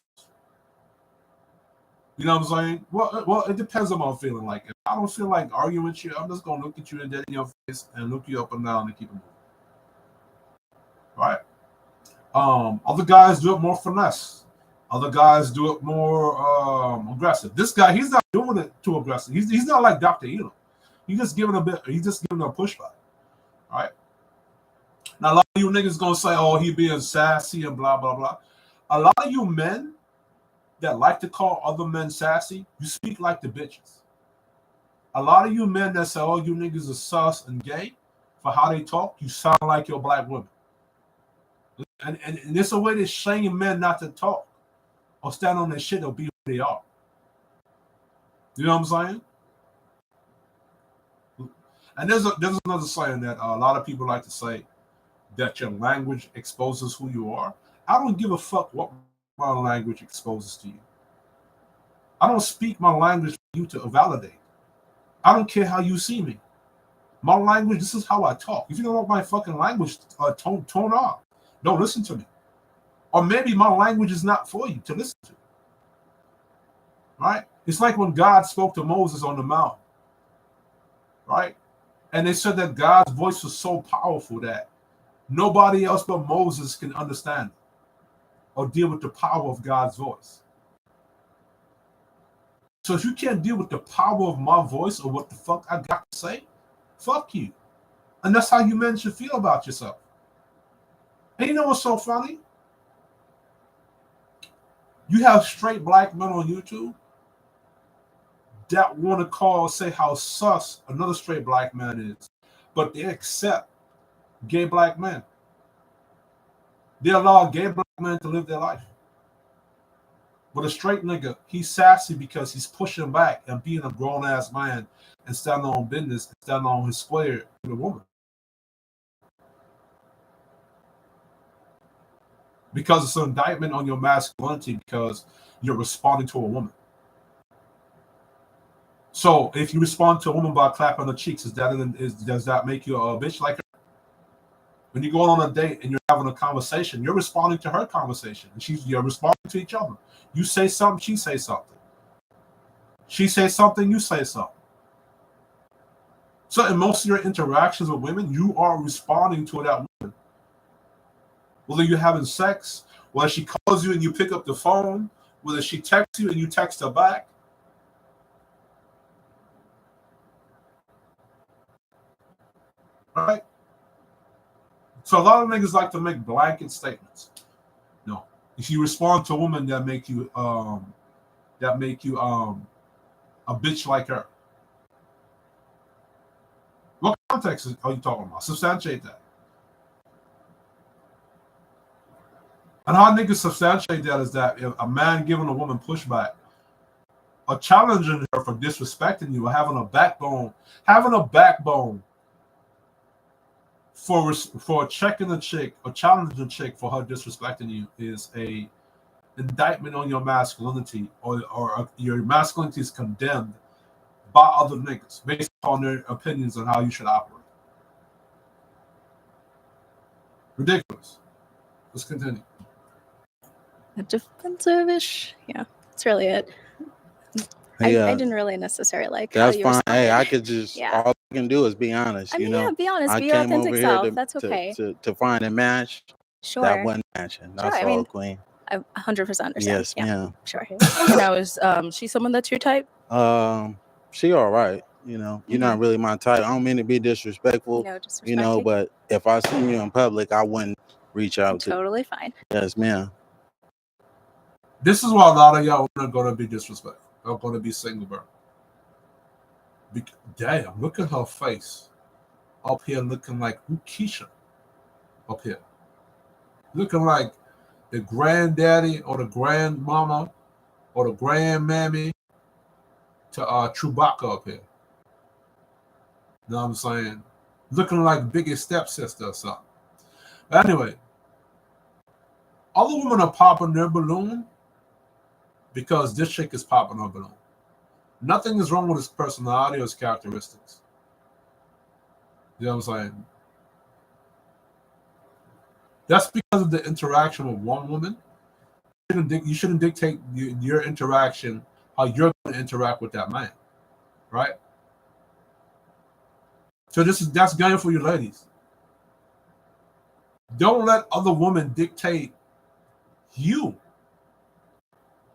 Speaker 1: You know what I'm saying? Well, it depends on how I'm feeling. Like, if I don't feel like arguing with you, I'm just going to look at you dead in your face and look you up and down and keep it moving. Right? Other guys do it more finesse. Other guys do it more aggressive. This guy, he's not doing it too aggressive. He's not like Dr. Elam. He's just giving a pushback. Right? Now, a lot of you niggas gonna say, oh, he being sassy and blah, blah, blah. A lot of you men that like to call other men sassy, you speak like the bitches. A lot of you men that say, oh, you niggas are sus and gay, for how they talk, you sound like your black women. And it's a way to shame men not to talk or stand on their shit or be who they are. You know what I'm saying? And there's another saying that a lot of people like to say, that your language exposes who you are. I don't give a fuck what my language exposes to you. I don't speak my language for you to validate. I don't care how you see me. My language, this is how I talk. If you don't want my fucking language, tone off. Don't listen to me. Or maybe my language is not for you to listen to. Right? It's like when God spoke to Moses on the mountain. Right? And they said that God's voice was so powerful that nobody else but Moses can understand it or deal with the power of God's voice. So if you can't deal with the power of my voice or what the fuck I got to say, fuck you. And that's how you men should feel about yourself. And you know what's so funny? You have straight black men on YouTube that want to say how sus another straight black man is, but they accept gay black men. They allow gay black men to live their life. But a straight nigga, he's sassy because he's pushing back and being a grown-ass man and standing on business and standing on his square with a woman. Because it's an indictment on your masculinity because you're responding to a woman. So if you respond to a woman by clapping her cheeks, does that make you a bitch like her? When you go on a date and you're having a conversation, you're responding to her conversation, and you're responding to each other. You say something, she says something. She says something, you say something. So in most of your interactions with women, you are responding to that woman. Whether you're having sex, whether she calls you and you pick up the phone, whether she texts you and you text her back. Right? So a lot of niggas like to make blanket statements. No. If you respond to a woman that make you a bitch like her. What context are you talking about? Substantiate that. And how niggas substantiate that is that if a man giving a woman pushback or challenging her for disrespecting you or having a backbone for checking a chick or challenging a chick for her disrespecting you is a indictment on your masculinity, or your masculinity is condemned by other niggas based on their opinions on how you should operate. Ridiculous. Let's continue.
Speaker 5: Defensive-ish. Yeah, that's really it. I didn't really necessarily like
Speaker 2: that's
Speaker 5: how you
Speaker 2: fine.
Speaker 5: responded.
Speaker 2: Hey, I could just all I can do is be honest.
Speaker 5: I mean,
Speaker 2: you know,
Speaker 5: be honest.
Speaker 2: I
Speaker 5: Be your
Speaker 2: came
Speaker 5: authentic
Speaker 2: over
Speaker 5: self.
Speaker 2: here
Speaker 5: That's okay.
Speaker 2: to find a match.
Speaker 5: Sure.
Speaker 2: That wasn't matching. That's
Speaker 5: sure.
Speaker 2: all,
Speaker 5: I mean,
Speaker 2: Queen.
Speaker 5: I 100% understand.
Speaker 2: Yes,
Speaker 5: yeah.
Speaker 2: ma'am.
Speaker 5: Sure.
Speaker 3: Now is she someone that's your type?
Speaker 2: She all right. You know, you're not really my type. I don't mean to be disrespectful.
Speaker 5: No disrespect.
Speaker 2: You know, but if I see you in public, I wouldn't reach out to.
Speaker 5: Totally fine.
Speaker 2: Yes, ma'am.
Speaker 1: This is why a lot of y'all are going to be disrespectful. Are going to be single, bro. Damn, look at her face. Up here looking like Keisha. Up here. Looking like the granddaddy or the grandmama or the grandmammy to Chewbacca up here. You know what I'm saying? Looking like biggest stepsister or something. But anyway, other women are popping their balloon because this chick is popping her balloon. Nothing is wrong with his personality or his characteristics. You know what I'm saying? That's because of the interaction with one woman. You shouldn't dictate your interaction, how you're going to interact with that man. Right? So that's game for you ladies. Don't let other women dictate you.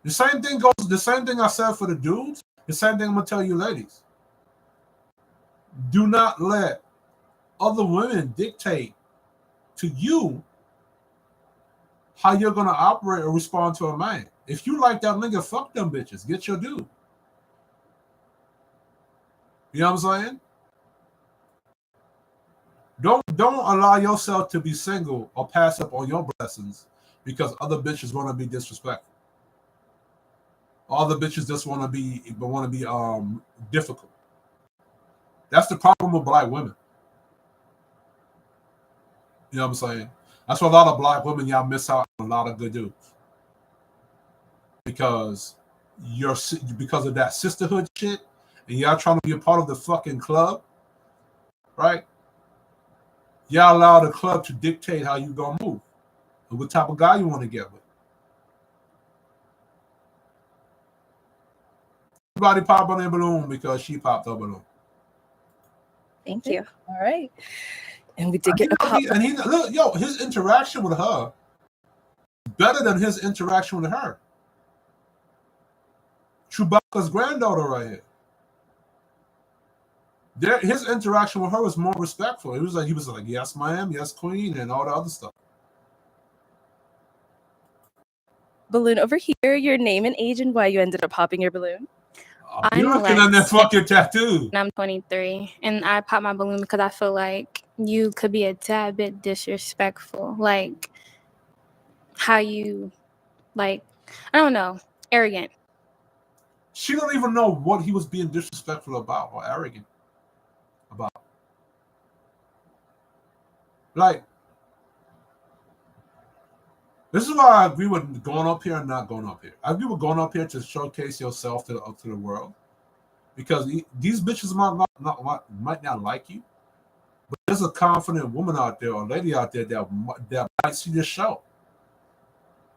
Speaker 1: The same thing I said for the dudes, the same thing I'm gonna tell you ladies. Do not let other women dictate to you how you're gonna operate or respond to a man. If you like that nigga, fuck them bitches. Get your dude. You know what I'm saying? Don't allow yourself to be single or pass up on your blessings because other bitches want to be disrespectful. Other bitches just want to be difficult. That's the problem with black women. You know what I'm saying? That's why a lot of black women, y'all miss out on a lot of good dudes. Because of that sisterhood shit, and y'all trying to be a part of the fucking club, right? Y'all allow the club to dictate how you gonna move and what type of guy you want to get with. Everybody pop on their balloon because she popped her balloon.
Speaker 5: Thank you.
Speaker 3: All right. And we did get a pop.
Speaker 1: And look, his interaction with her better than his interaction with her. Chewbacca's granddaughter right here. His interaction with her was more respectful. He was like, yes, ma'am, yes, queen, and all the other stuff.
Speaker 3: Balloon over here, your name and age and why you ended up popping your balloon.
Speaker 1: You're looking at that fucking tattoo.
Speaker 6: I'm 23, and I popped my balloon because I feel like you could be a tad bit disrespectful. Like, how you, I don't know, arrogant.
Speaker 1: She don't even know what he was being disrespectful about or arrogant about. Like, this is why I agree with going up here and not going up here. I agree with going up here to showcase yourself to the world, because these bitches might not like you, But there's a confident woman out there, or lady out there that might see this show.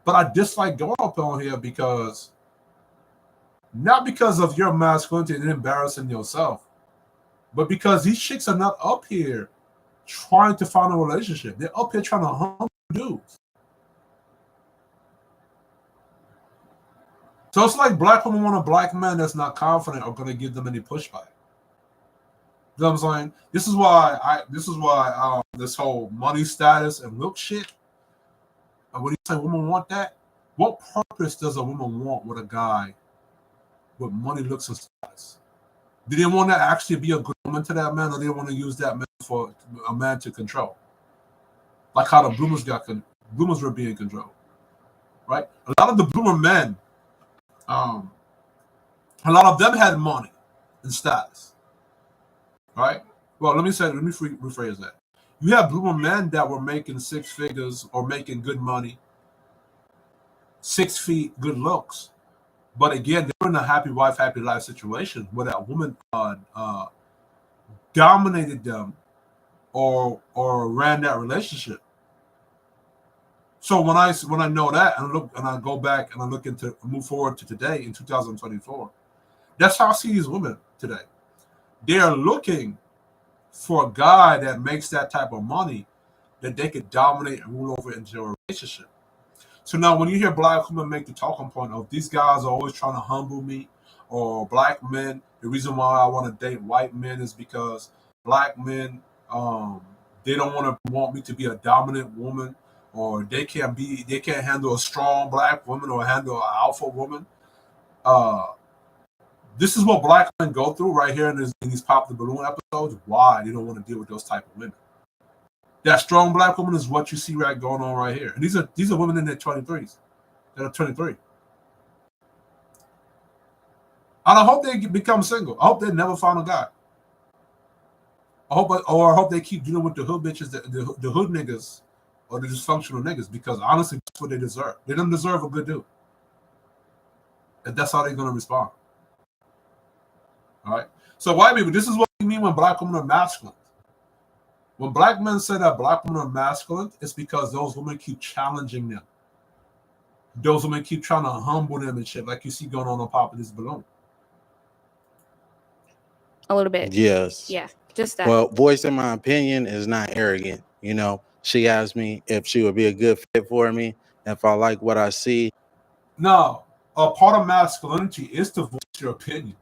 Speaker 1: But I dislike going up on here because, not because of your masculinity and embarrassing yourself, but because these chicks are not up here trying to find a relationship. They're up here trying to humble dudes. So it's like black women want a black man that's not confident or going to give them any pushback. You know what I'm saying? This is why this whole money status and look shit. And when you say women want that, what purpose does a woman want with a guy with money, looks, and status? Do they want to actually be a good woman to that man, or do they want to use that man for a man to control? Like how the Bloomers were being controlled, right? A lot of the Bloomer men, a lot of them had money and status, right? Well, let me rephrase that. You have Bloomer men that were making six figures or making good money, 6 feet, good looks. But again, they were in a happy wife, happy life situation where that woman dominated them or ran that relationship. So when I know that and I go back and I move forward to today in 2024, that's how I see these women today. They are looking for a guy that makes that type of money that they could dominate and rule over into a relationship. So now when you hear black women make the talking point of these guys are always trying to humble me, or black men, the reason why I want to date white men is because black men, they don't want me to be a dominant woman, or they can't handle a strong black woman or handle an alpha woman. This is what black men go through right here in these Pop the Balloon episodes. Why they don't want to deal with those type of women. That strong black woman is what you see going on right here. And these are women in their 23s that are 23. And I hope they become single. I hope they never find a guy. I hope they keep dealing with the hood bitches, the hood niggas, or the dysfunctional niggas, because honestly, that's what they deserve. They don't deserve a good dude. And that's how they're going to respond. All right? So white people, this is what we mean when black women are masculine. When black men say that black women are masculine, it's because those women keep challenging them. Those women keep trying to humble them and shit, like you see going on Pop This Balloon.
Speaker 6: A little bit.
Speaker 2: Yes.
Speaker 6: Yeah, just that.
Speaker 2: Well, voicing my opinion is not arrogant. You know, she asked me if she would be a good fit for me, if I like what I see.
Speaker 1: No, a part of masculinity is to voice your opinions.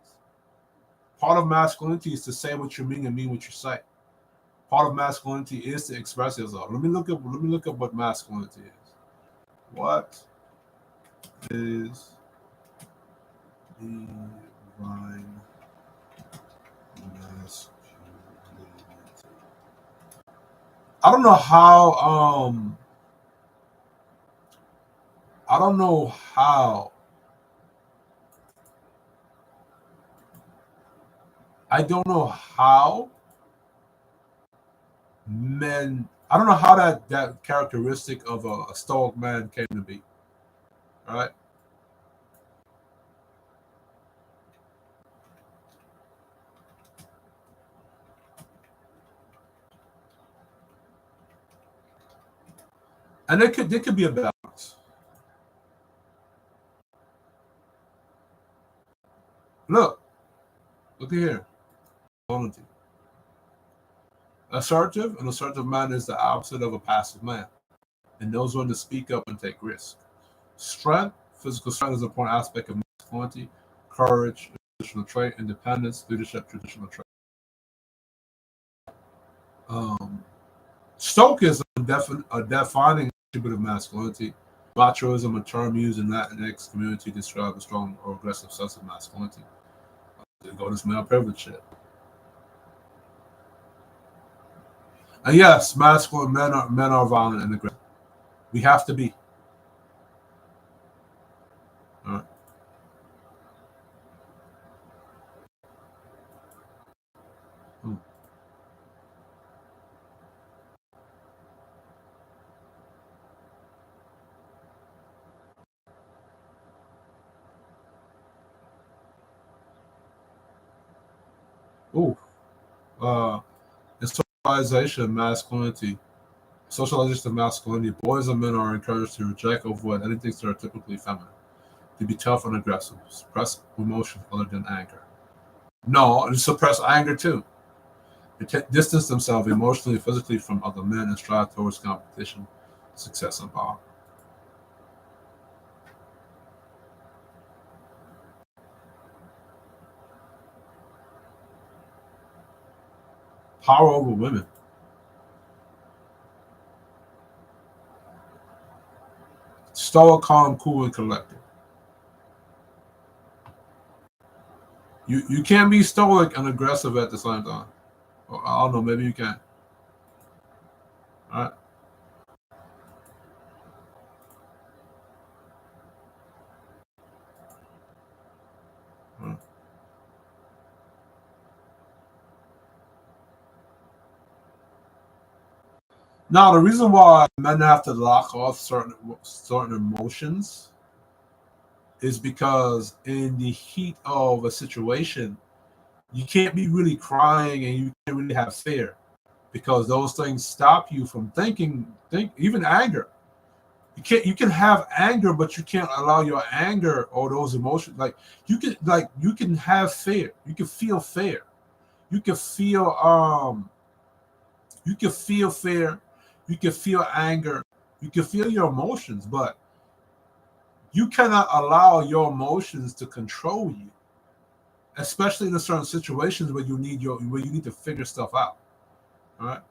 Speaker 1: Part of masculinity is to say what you mean and mean what you say. Part of masculinity is to express yourself. Let me look up what masculinity is. What is divine masculinity? I don't know how I don't know how men, I don't know how that characteristic of a stoic man came to be. All right. And there could be a balance. Look at here. An assertive man is the opposite of a passive man, and knows when to speak up and take risks. Strength, physical strength is an important aspect of masculinity. Courage, traditional trait. Independence, leadership, traditional trait. Stoicism, a defining attribute of masculinity. Machoism, a term used in Latinx community to describe a strong or aggressive sense of masculinity. They go this male privilege shit. And yes, masculine men are violent and aggressive. We have to be. All right. Ooh. It's talking Socialization of masculinity. Socialization of masculinity. Boys and men are encouraged to reject or avoid anything stereotypically feminine. To be tough and aggressive. Suppress emotions other than anger. No, and suppress anger too. They distance themselves emotionally and physically from other men and strive towards competition, success, and power. Power over women. Stoic, calm, cool, and collected. You can't be stoic and aggressive at the same time. Or, I don't know, maybe you can. All right. All right. Now, the reason why men have to lock off certain emotions is because in the heat of a situation, you can't be really crying and you can't really have fear because those things stop you from thinking even anger. You can have anger, but you can't allow your anger or those emotions you can have fear. You can feel fear. You can feel fear. You can feel anger. You can feel your emotions, but you cannot allow your emotions to control you, especially in certain situations where you need to figure stuff out. All right.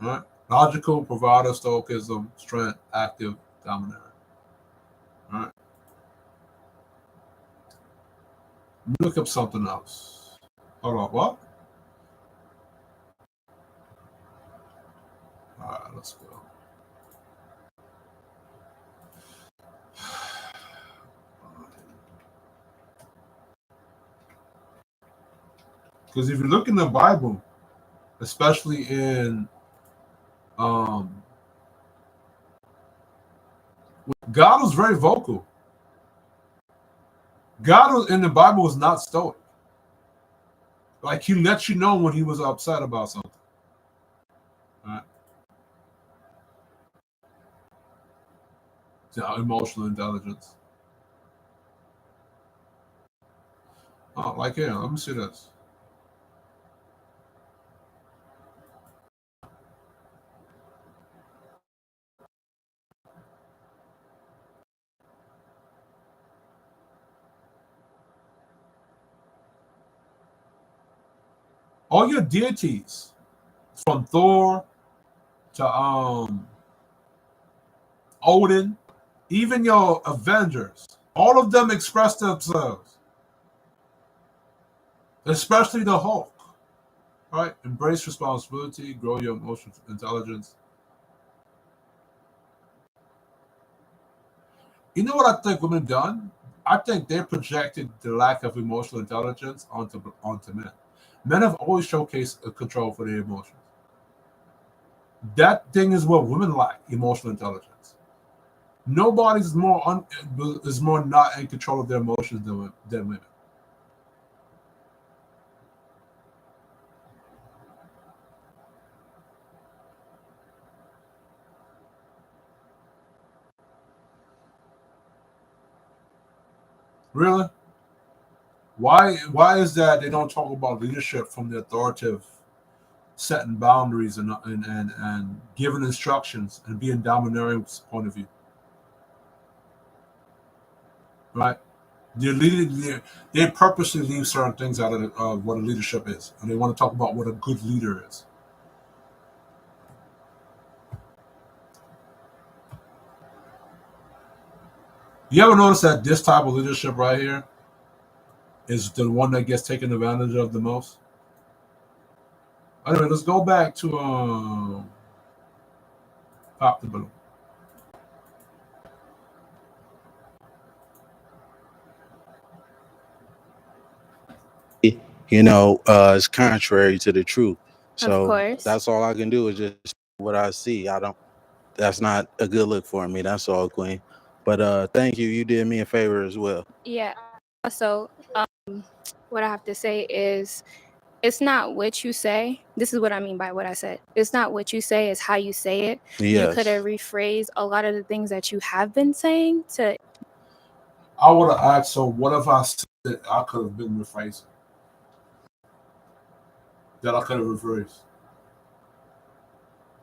Speaker 1: All right. Logical, provider, stoicism, strength, active, dominant. All right. Look up something else. Hold on. What? All right. Let's go. Because if you look in the Bible, especially in God was very vocal. God was in the Bible was not stoic. Like he let you know when he was upset about something. All right. So emotional intelligence. Oh, like here, let me see this. All your deities, from Thor to Odin, even your Avengers, all of them express themselves. Especially the Hulk. Right? Embrace responsibility, grow your emotional intelligence. You know what I think women done? I think they projected the lack of emotional intelligence onto men. Men have always showcased a control for their emotions. That thing is what women lack: emotional intelligence. Nobody's is more not in control of their emotions than women. Really? Why is that they don't talk about leadership from the authoritative setting boundaries and giving instructions and being domineering point of view? Right? They purposely leave certain things out of what a leadership is, and they want to talk about what a good leader is. You ever notice that this type of leadership right here is the one that gets taken advantage of the most? Anyway, let's go back to pop the balloon.
Speaker 2: It's contrary to the truth.
Speaker 6: Of
Speaker 2: So
Speaker 6: course.
Speaker 2: that's all I can do is just what I see. That's not a good look for me. That's all, Queen. But thank you. You did me a favor as well.
Speaker 6: Yeah. Also, what I have to say is it's not what you say. This is what I mean by what I said. It's not what you say, it's how you say it. You could have
Speaker 2: Yes.
Speaker 6: rephrased a lot of the things that you have been saying to
Speaker 1: I would have asked, so what if I said that I could have been rephrasing? That I could have rephrased.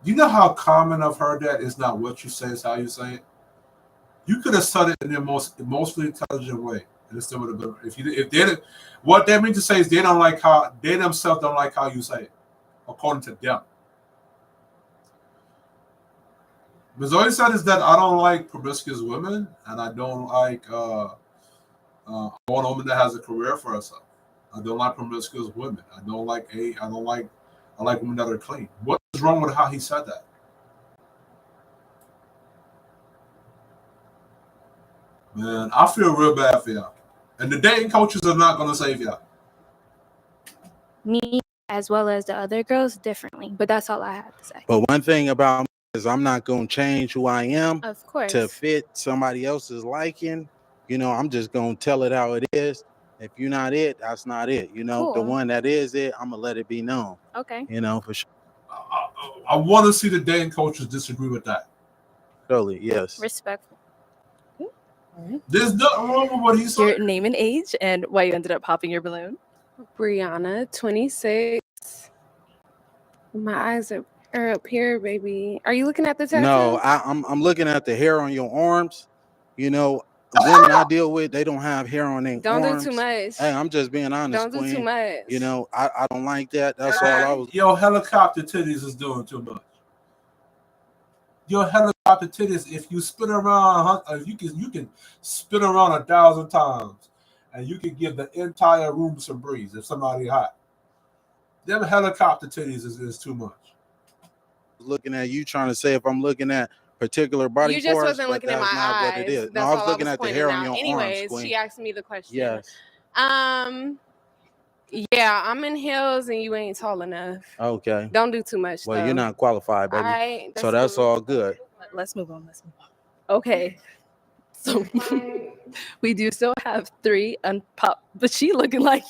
Speaker 1: You know how common I've heard that it's not what you say, it's how you say it? You could have said it in the most emotionally intelligent way. And it still would have been if they didn't, what that means to say is they themselves don't like how you say it, according to them. Because all he said is that I don't like promiscuous women and I don't like I want a woman that has a career for herself. I don't like promiscuous women. I like women that are clean. What is wrong with how he said that? Man, I feel real bad for y'all. And the dating coaches are not going to save y'all.
Speaker 6: me as well as the other girls differently. But that's all I have to say.
Speaker 2: But one thing about me is I'm not going to change who I am
Speaker 6: Of course.
Speaker 2: to fit somebody else's liking. I'm just going to tell it how it is. If you're not it, that's not it. The
Speaker 6: Cool.
Speaker 2: one that is it, I'm going to let it be known.
Speaker 6: Okay.
Speaker 2: For sure.
Speaker 1: I want to see the dating coaches disagree with that.
Speaker 2: Totally, yes.
Speaker 6: Respectful.
Speaker 1: There's nothing wrong with what he said.
Speaker 3: Your name and age and why you ended up popping your balloon.
Speaker 7: Brianna, 26. My eyes are up here, baby. Are you looking at the tattoo?
Speaker 2: No, I'm looking at the hair on your arms. Women I deal with, they don't have hair on their
Speaker 7: Don't
Speaker 2: arms.
Speaker 7: do too much.
Speaker 2: Hey, I'm just being honest,
Speaker 7: Don't do
Speaker 2: Queen.
Speaker 7: too much.
Speaker 2: I don't like that. That's all I was.
Speaker 1: Your helicopter titties is doing too much. Your helicopter titties, if you spin around, you can spin around 1,000 times, and you can give the entire room some breeze if somebody hot. Them helicopter titties is too much.
Speaker 2: Looking at you, trying to say if I'm looking at particular body
Speaker 7: You just
Speaker 2: parts,
Speaker 7: wasn't
Speaker 2: but
Speaker 7: looking at
Speaker 2: that's
Speaker 7: my
Speaker 2: not
Speaker 7: eyes.
Speaker 2: what it is.
Speaker 7: That's
Speaker 2: No, I was
Speaker 7: all
Speaker 2: looking at the hair on your
Speaker 7: Anyways,
Speaker 2: arms, Queen.
Speaker 7: she asked me the question.
Speaker 2: Yes.
Speaker 7: Yeah, I'm in heels and you ain't tall enough.
Speaker 2: Okay.
Speaker 7: Don't do too much.
Speaker 2: Well,
Speaker 7: though.
Speaker 2: you're not qualified, baby.
Speaker 7: All right,
Speaker 2: so that's
Speaker 7: cool.
Speaker 2: all good.
Speaker 3: Let's move on. Okay. So we do still have 3 unpop, but she looking like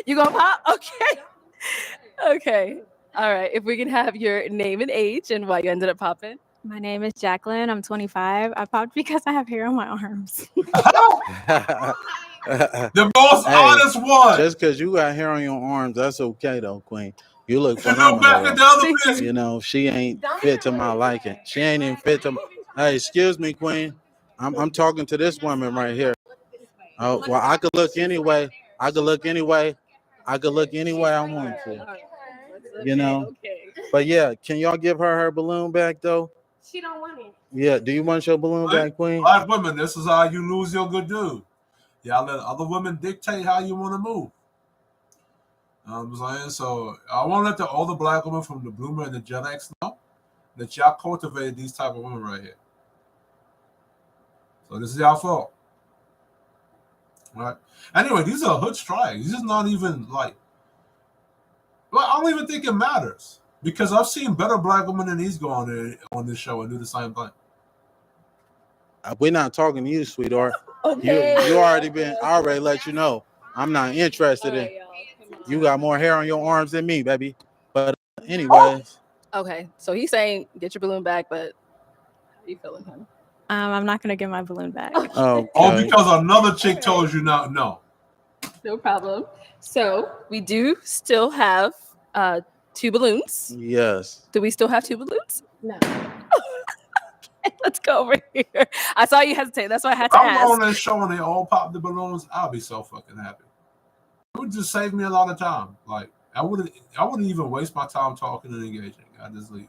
Speaker 3: you gonna pop? Okay. Okay. All right. If we can have your name and age and why you ended up popping.
Speaker 5: My name is Jacqueline. I'm 25. I popped because I have hair on my arms.
Speaker 1: The most honest one.
Speaker 2: Just because you got hair on your arms, that's okay though, Queen. You look
Speaker 1: And look back at the other bitch.
Speaker 2: She ain't fit to my liking. She ain't even fit to. Hey, excuse me, Queen. I'm talking to this woman right here. Oh, well, I could look anyway. I could look any way I want to. But yeah, can y'all give her balloon back though?
Speaker 7: She don't want it.
Speaker 2: Yeah, do you want your balloon back, Queen?
Speaker 1: Black women, this is how you lose your good dude. Y'all let other women dictate how you want to move. You know what I'm saying? So I want to let the older black women from the Bloomer and the Gen X know that y'all cultivated these type of women right here. So this is y'all fault. All right. Anyway, these are hood strikes. These is not even like. Well, I don't even think it matters because I've seen better black women than these go on this show and do the same thing.
Speaker 2: We're not talking to you, sweetheart.
Speaker 3: Okay.
Speaker 2: You already been. I already let you know. I'm not interested in. You got more hair on your arms than me, baby. But anyways.
Speaker 3: Okay. So he's saying get your balloon back, but how are you feeling, honey?
Speaker 5: I'm not gonna get my balloon back.
Speaker 2: Okay.
Speaker 1: Oh, because another chick told you not. No.
Speaker 3: No problem. So we do still have 2 balloons.
Speaker 2: Yes.
Speaker 3: Do we still have 2 balloons?
Speaker 7: No.
Speaker 3: Let's go over here. I saw you hesitate. That's why I had to
Speaker 1: I'm
Speaker 3: ask.
Speaker 1: on that show and they all pop the balloons. I'll be so fucking happy. It would just save me a lot of time. Like I wouldn't even waste my time talking and engaging. I just leave.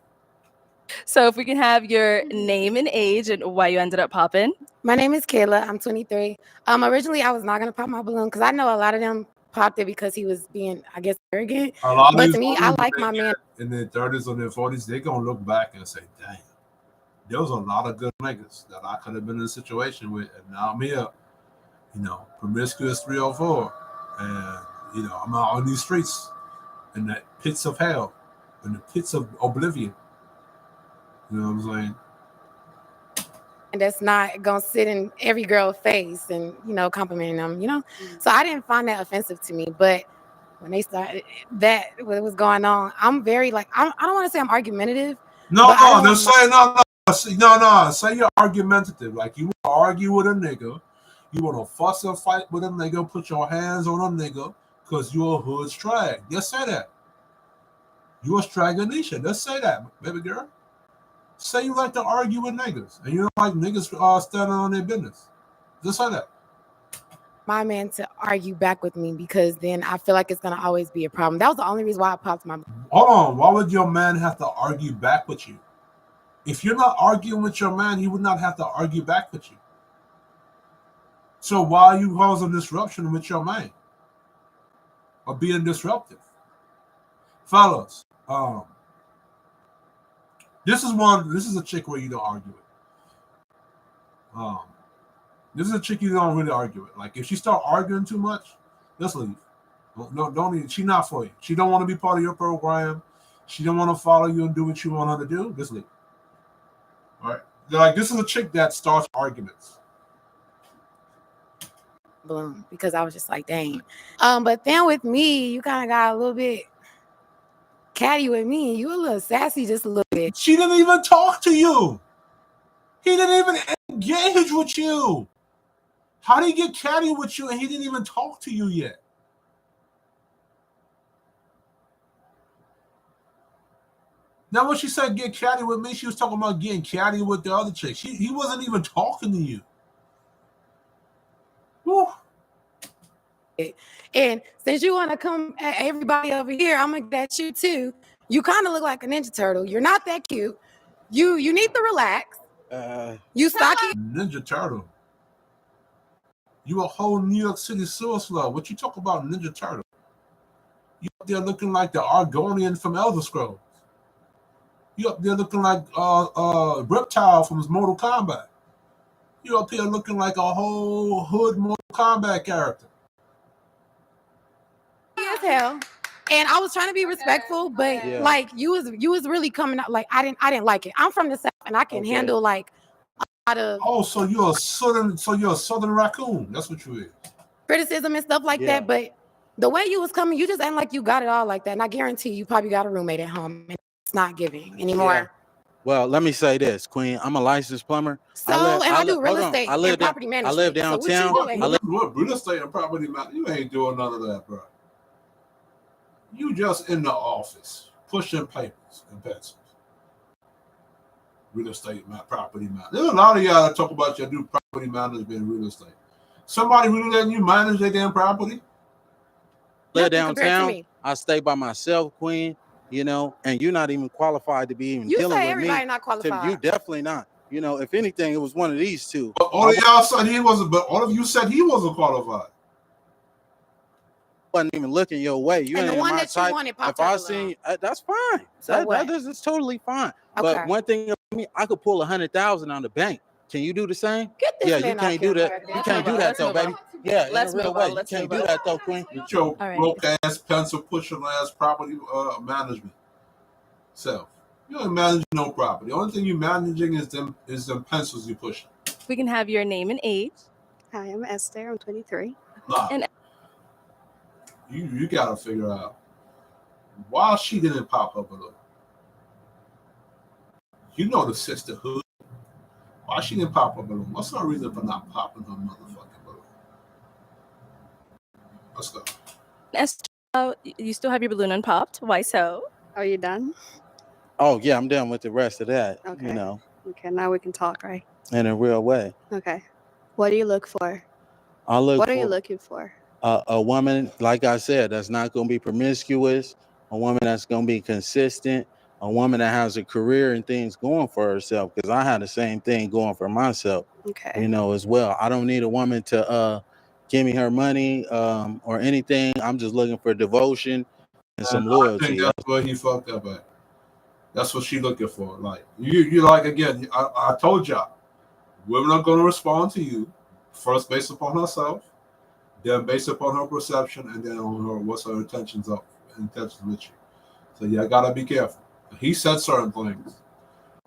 Speaker 3: So if we can have your name and age and why you ended up popping.
Speaker 8: My name is Kayla. I'm 23. Originally, I was not going to pop my balloon because I know a lot of them popped it because he was being, I guess, arrogant. But to me, I like my man.
Speaker 1: In their 30s or their 40s, they're going to look back and say, damn, there was a lot of good niggas that I could have been in a situation with. And now I'm here, promiscuous 304. And, I'm out on these streets in the pits of hell, in the pits of oblivion. You know what I'm saying?
Speaker 8: And that's not gonna sit in every girl's face and complimenting them, So I didn't find that offensive to me. But when they started that what was going on, I'm very like I don't want to say I'm argumentative.
Speaker 1: No,
Speaker 8: but I don't
Speaker 1: just say no. Say you're argumentative. Like you want to argue with a nigga, you want to fuss or fight with a nigga, put your hands on a nigga, cause you're a hood strag. Just say that. You a Straganisha. Just say that, baby girl. Say you like to argue with niggas, and you don't like niggas standing on their business. Just say that.
Speaker 8: My man to argue back with me because then I feel like it's gonna always be a problem. That was the only reason why I popped my.
Speaker 1: Hold on. Why would your man have to argue back with you? If you're not arguing with your man, he would not have to argue back with you. So why are you causing disruption with your man? Or being disruptive? Fellas, this is a chick where you don't argue with. This is a chick you don't really argue with. Like if she start arguing too much, just leave. Don't even. She not for you. She don't want to be part of your program. She don't want to follow you and do what you want her to do. Just leave. All right. Like this is a chick that starts arguments.
Speaker 8: Bloom because I was just like, dang. But then with me, you kind of got a little bit catty with me. You a little sassy, just a little bit.
Speaker 1: She didn't even talk to you. He didn't even engage with you. How did he get catty with you and he didn't even talk to you yet? Now, when she said get catty with me, she was talking about getting catty with the other chick. He wasn't even talking to you. Whew.
Speaker 8: And since you want to come at everybody over here, I'm gonna get at you too. You kind of look like a Ninja Turtle. You're not that cute. You need to relax. You stocky.
Speaker 1: Ninja Turtle. You a whole New York City sewer slug. What you talk about, Ninja Turtle? You up there looking like the Argonian from Elder Scrolls. You up there looking like Reptile from Mortal Kombat. You up here looking like a whole hood Mortal Kombat character.
Speaker 8: As hell. And I was trying to be respectful, but like you was really coming out like I didn't like it. I'm from the South and I can handle like a lot of
Speaker 1: so you're a southern raccoon. That's what you is.
Speaker 8: Criticism and stuff like that. But the way you was coming, you just ain't like you got it all like that. And I guarantee you probably got a roommate at home and it's not giving anymore. Yeah.
Speaker 2: Well, let me say this, Queen. I'm a licensed plumber.
Speaker 8: I do real estate and property management.
Speaker 2: I live downtown.
Speaker 1: What real estate and property management? You ain't doing none of that, bro. You just in the office pushing papers and pencils. Real estate, property management. There's a lot of y'all that talk about you do property management in real estate. Somebody really letting you manage their damn property?
Speaker 2: Live downtown. I stay by myself, Queen. And you're not even qualified to be even dealing with me. You say everybody
Speaker 8: not qualified.
Speaker 2: You definitely not. If anything, it was one of these two.
Speaker 1: But all of y'all said he wasn't. But all of you said he wasn't qualified.
Speaker 2: Wasn't even looking your way. You
Speaker 8: and
Speaker 2: ain't
Speaker 8: the one
Speaker 2: my
Speaker 8: that
Speaker 2: type.
Speaker 8: You wanted
Speaker 2: if I seen, that's fine.
Speaker 8: So
Speaker 2: that is totally fine. Okay. But one thing, I could pull 100,000 on the bank. Can you do the same?
Speaker 8: Get this man
Speaker 2: you can't do that. You can't do that though, baby. Yeah,
Speaker 3: let's
Speaker 2: in a real way. You can't do that though, Queen.
Speaker 1: With your broke ass pencil pushing ass property management self. You ain't managing no property. The only thing you managing is them pencils you pushing.
Speaker 3: We can have your name and age.
Speaker 9: Hi, I'm Esther. I'm 23.
Speaker 1: Nah.
Speaker 3: And
Speaker 1: you gotta figure out why she didn't pop up a little. You know the sisterhood. Why she didn't pop up a little? What's her reason for not popping her motherfucking balloon? Let's go.
Speaker 3: Esther, you still have your balloon unpopped. Why so?
Speaker 9: Are you done?
Speaker 2: Oh yeah, I'm done with the rest of that.
Speaker 9: Okay. Okay, now we can talk, right?
Speaker 2: In a real way.
Speaker 9: Okay. What do you look for?
Speaker 2: What
Speaker 9: are you looking for?
Speaker 2: A woman, like I said, that's not going to be promiscuous. A woman that's going to be consistent. A woman that has a career and things going for herself. Because I had the same thing going for myself.
Speaker 9: Okay.
Speaker 2: As well. I don't need a woman to give me her money or anything. I'm just looking for devotion and some loyalty.
Speaker 1: I think that's what he fucked up at. That's what she looking for. Like you like again. I told y'all, women are going to respond to you first based upon herself, then based upon her perception, and then on her what's her intentions with you. So yeah, I gotta be careful. He said certain things.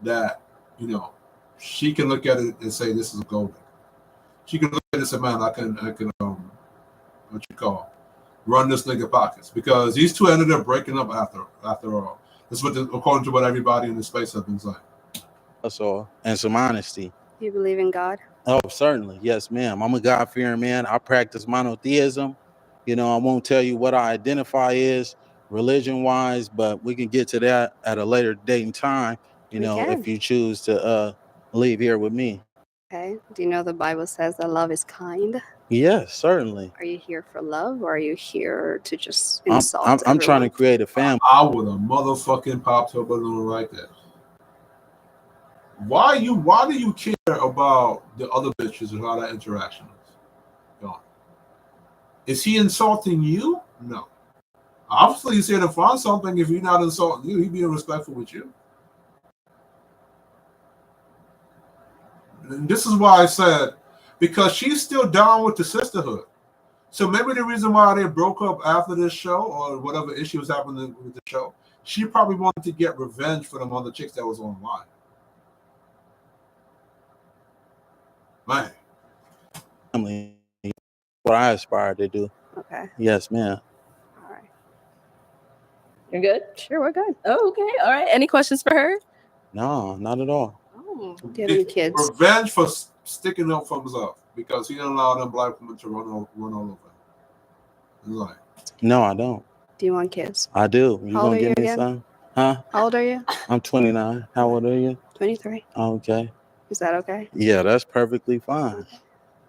Speaker 1: that, you know, she can look at it and say this is golden. She can look at it and say, man, I can what you call run this nigga pockets, because these two ended up breaking up after all. That's what according to what everybody in the space has been saying.
Speaker 2: That's all. And some honesty.
Speaker 9: You believe in God?
Speaker 2: Oh, certainly. Yes, ma'am. I'm a God-fearing man. I practice monotheism. You know, I won't tell you what I identify as religion-wise, but we can get to that at a later date and time, you
Speaker 9: We
Speaker 2: know,
Speaker 9: can.
Speaker 2: if you choose to leave here with me.
Speaker 9: Okay. Do you know the Bible says that love is kind?
Speaker 2: Yes, certainly.
Speaker 9: Are you here for love, or are you here to just
Speaker 2: I'm
Speaker 9: insult
Speaker 2: I'm trying to
Speaker 9: everyone?
Speaker 2: create a family.
Speaker 1: I would have motherfucking popped her balloon like that. Why do you care about the other bitches and how that interaction is going? Is he insulting you? No. Obviously, he's here to find something. If you're not insulting you, he's being respectful with you. And this is why I said, because she's still down with the sisterhood. So maybe the reason why they broke up after this show or whatever issue was happening with the show, she probably wanted to get revenge for them other chicks that was online. Man.
Speaker 2: Family, what I aspire to do.
Speaker 9: Okay.
Speaker 2: Yes, ma'am.
Speaker 9: All right.
Speaker 3: You're good?
Speaker 9: Sure, we're good.
Speaker 3: Oh, okay. All right. Any questions for her?
Speaker 2: No, not at all.
Speaker 9: Oh, do you have any kids?
Speaker 1: Revenge for sticking up for himself because he didn't allow them black women to run all over him. Like,
Speaker 2: No, I don't.
Speaker 9: Do you want kids?
Speaker 2: I do. You
Speaker 9: How old
Speaker 2: gonna
Speaker 9: are you
Speaker 2: give me
Speaker 9: again?
Speaker 2: some? Huh?
Speaker 9: How old are you?
Speaker 2: I'm 29. How old are you?
Speaker 9: 23.
Speaker 2: Okay.
Speaker 9: Is that okay?
Speaker 2: Yeah, that's perfectly fine.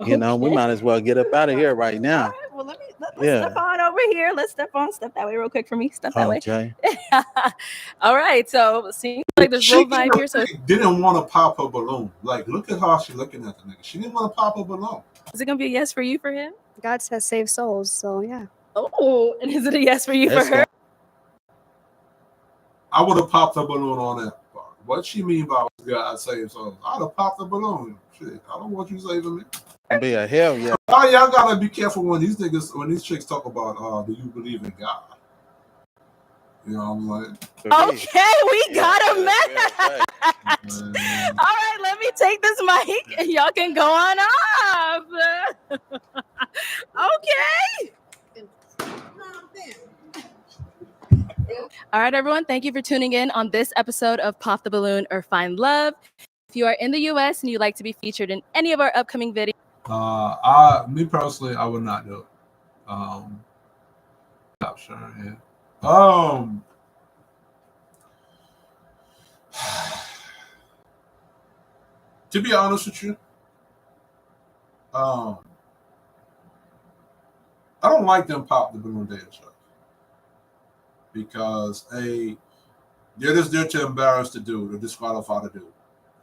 Speaker 2: You know, we might as well get up out of here right now.
Speaker 3: All right. Well, let's
Speaker 2: Yeah.
Speaker 3: step on over here. Let's step that way real quick for me. Step that way.
Speaker 2: Okay.
Speaker 3: All right. So it seems like there's real vibe here. So
Speaker 1: didn't want to pop her balloon. Like, look at how she's looking at the nigga. She didn't want to pop her balloon.
Speaker 3: is it gonna be a yes for you for him?
Speaker 9: God says save souls, so yeah.
Speaker 3: Oh, and is it a yes for you
Speaker 2: Let's
Speaker 3: for her?
Speaker 1: I would have popped her balloon on that part. What she mean by God save souls? I'd have popped the balloon. Shit, I don't want you saving me.
Speaker 2: Be a hell yeah.
Speaker 1: Oh, y'all gotta be careful when these chicks talk about do you believe in God? You know, I'm like,
Speaker 3: Okay, we got a match. All right, let me take this mic and y'all can go on off. Okay. All right, everyone. Thank you for tuning in on this episode of Pop the Balloon or Find Love. If you are in the U.S. and you'd like to be featured in any of our upcoming videos,
Speaker 1: me personally, I would not do it. Not sure. Yeah. To be honest with you, I don't like them pop the balloon dating shows because they're just there to embarrass the dude or disqualify the dude.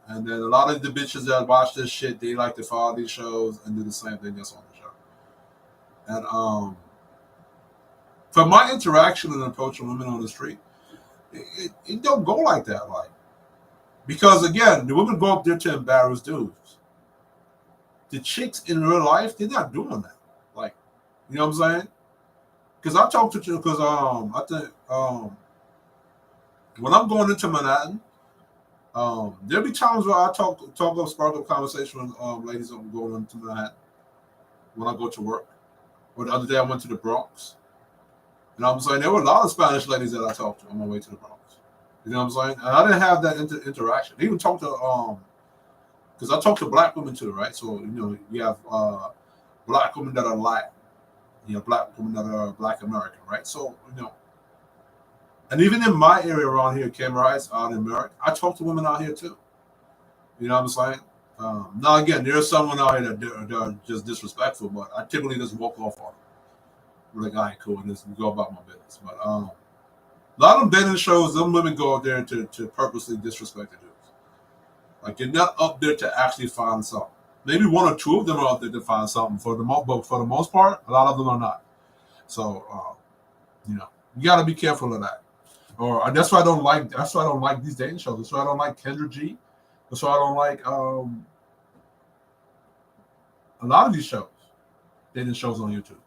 Speaker 1: And then a lot of the bitches that watch this shit, they like to follow these shows and do the same thing that's on the show. And from my interaction and approaching women on the street, it don't go like that. Like, because again, the women go up there to embarrass dudes. The chicks in real life, they're not doing that. Like, you know what I'm saying? Because I talk to you because I think when I'm going into Manhattan, there'll be times where I spark up conversation with ladies that I'm going into Manhattan when I go to work. Or the other day I went to the Bronx. You know what I'm saying? There were a lot of Spanish ladies that I talked to on my way to the Bronx. You know what I'm saying? And I didn't have that interaction. I even talked to because I talk to black women too, right? So you know, you have black women that are Latin, you know, black women that are Black American, right? So you know, and even in my area around here, Camerise out in Merrick, I talk to women out here too. You know what I'm saying? Now again, there's someone out here that are just disrespectful, but I typically just walk off on them. We're like, all right, cool, and just go about my business. But a lot of them dating shows, them women go out there to purposely disrespect the dudes. Like, you're not up there to actually find something. Maybe one or two of them are out there to find something. But for the most part, a lot of them are not. So, you know, you got to be careful of that. Or that's why I don't like. That's why I don't like these dating shows. That's why I don't like Kendra G. That's why I don't like a lot of these shows, dating shows on YouTube.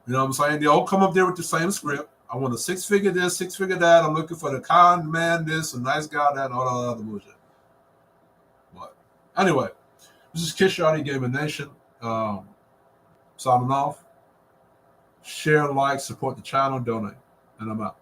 Speaker 1: You know what I'm saying? They all come up there with the same script. I want a 6-figure this, 6-figure that. I'm looking for the kind man this, a nice guy that, and all that other bullshit. But anyway, this is Kiss Shawty Gaming Nation. Signing off. Share, like, support the channel, donate. And I'm out.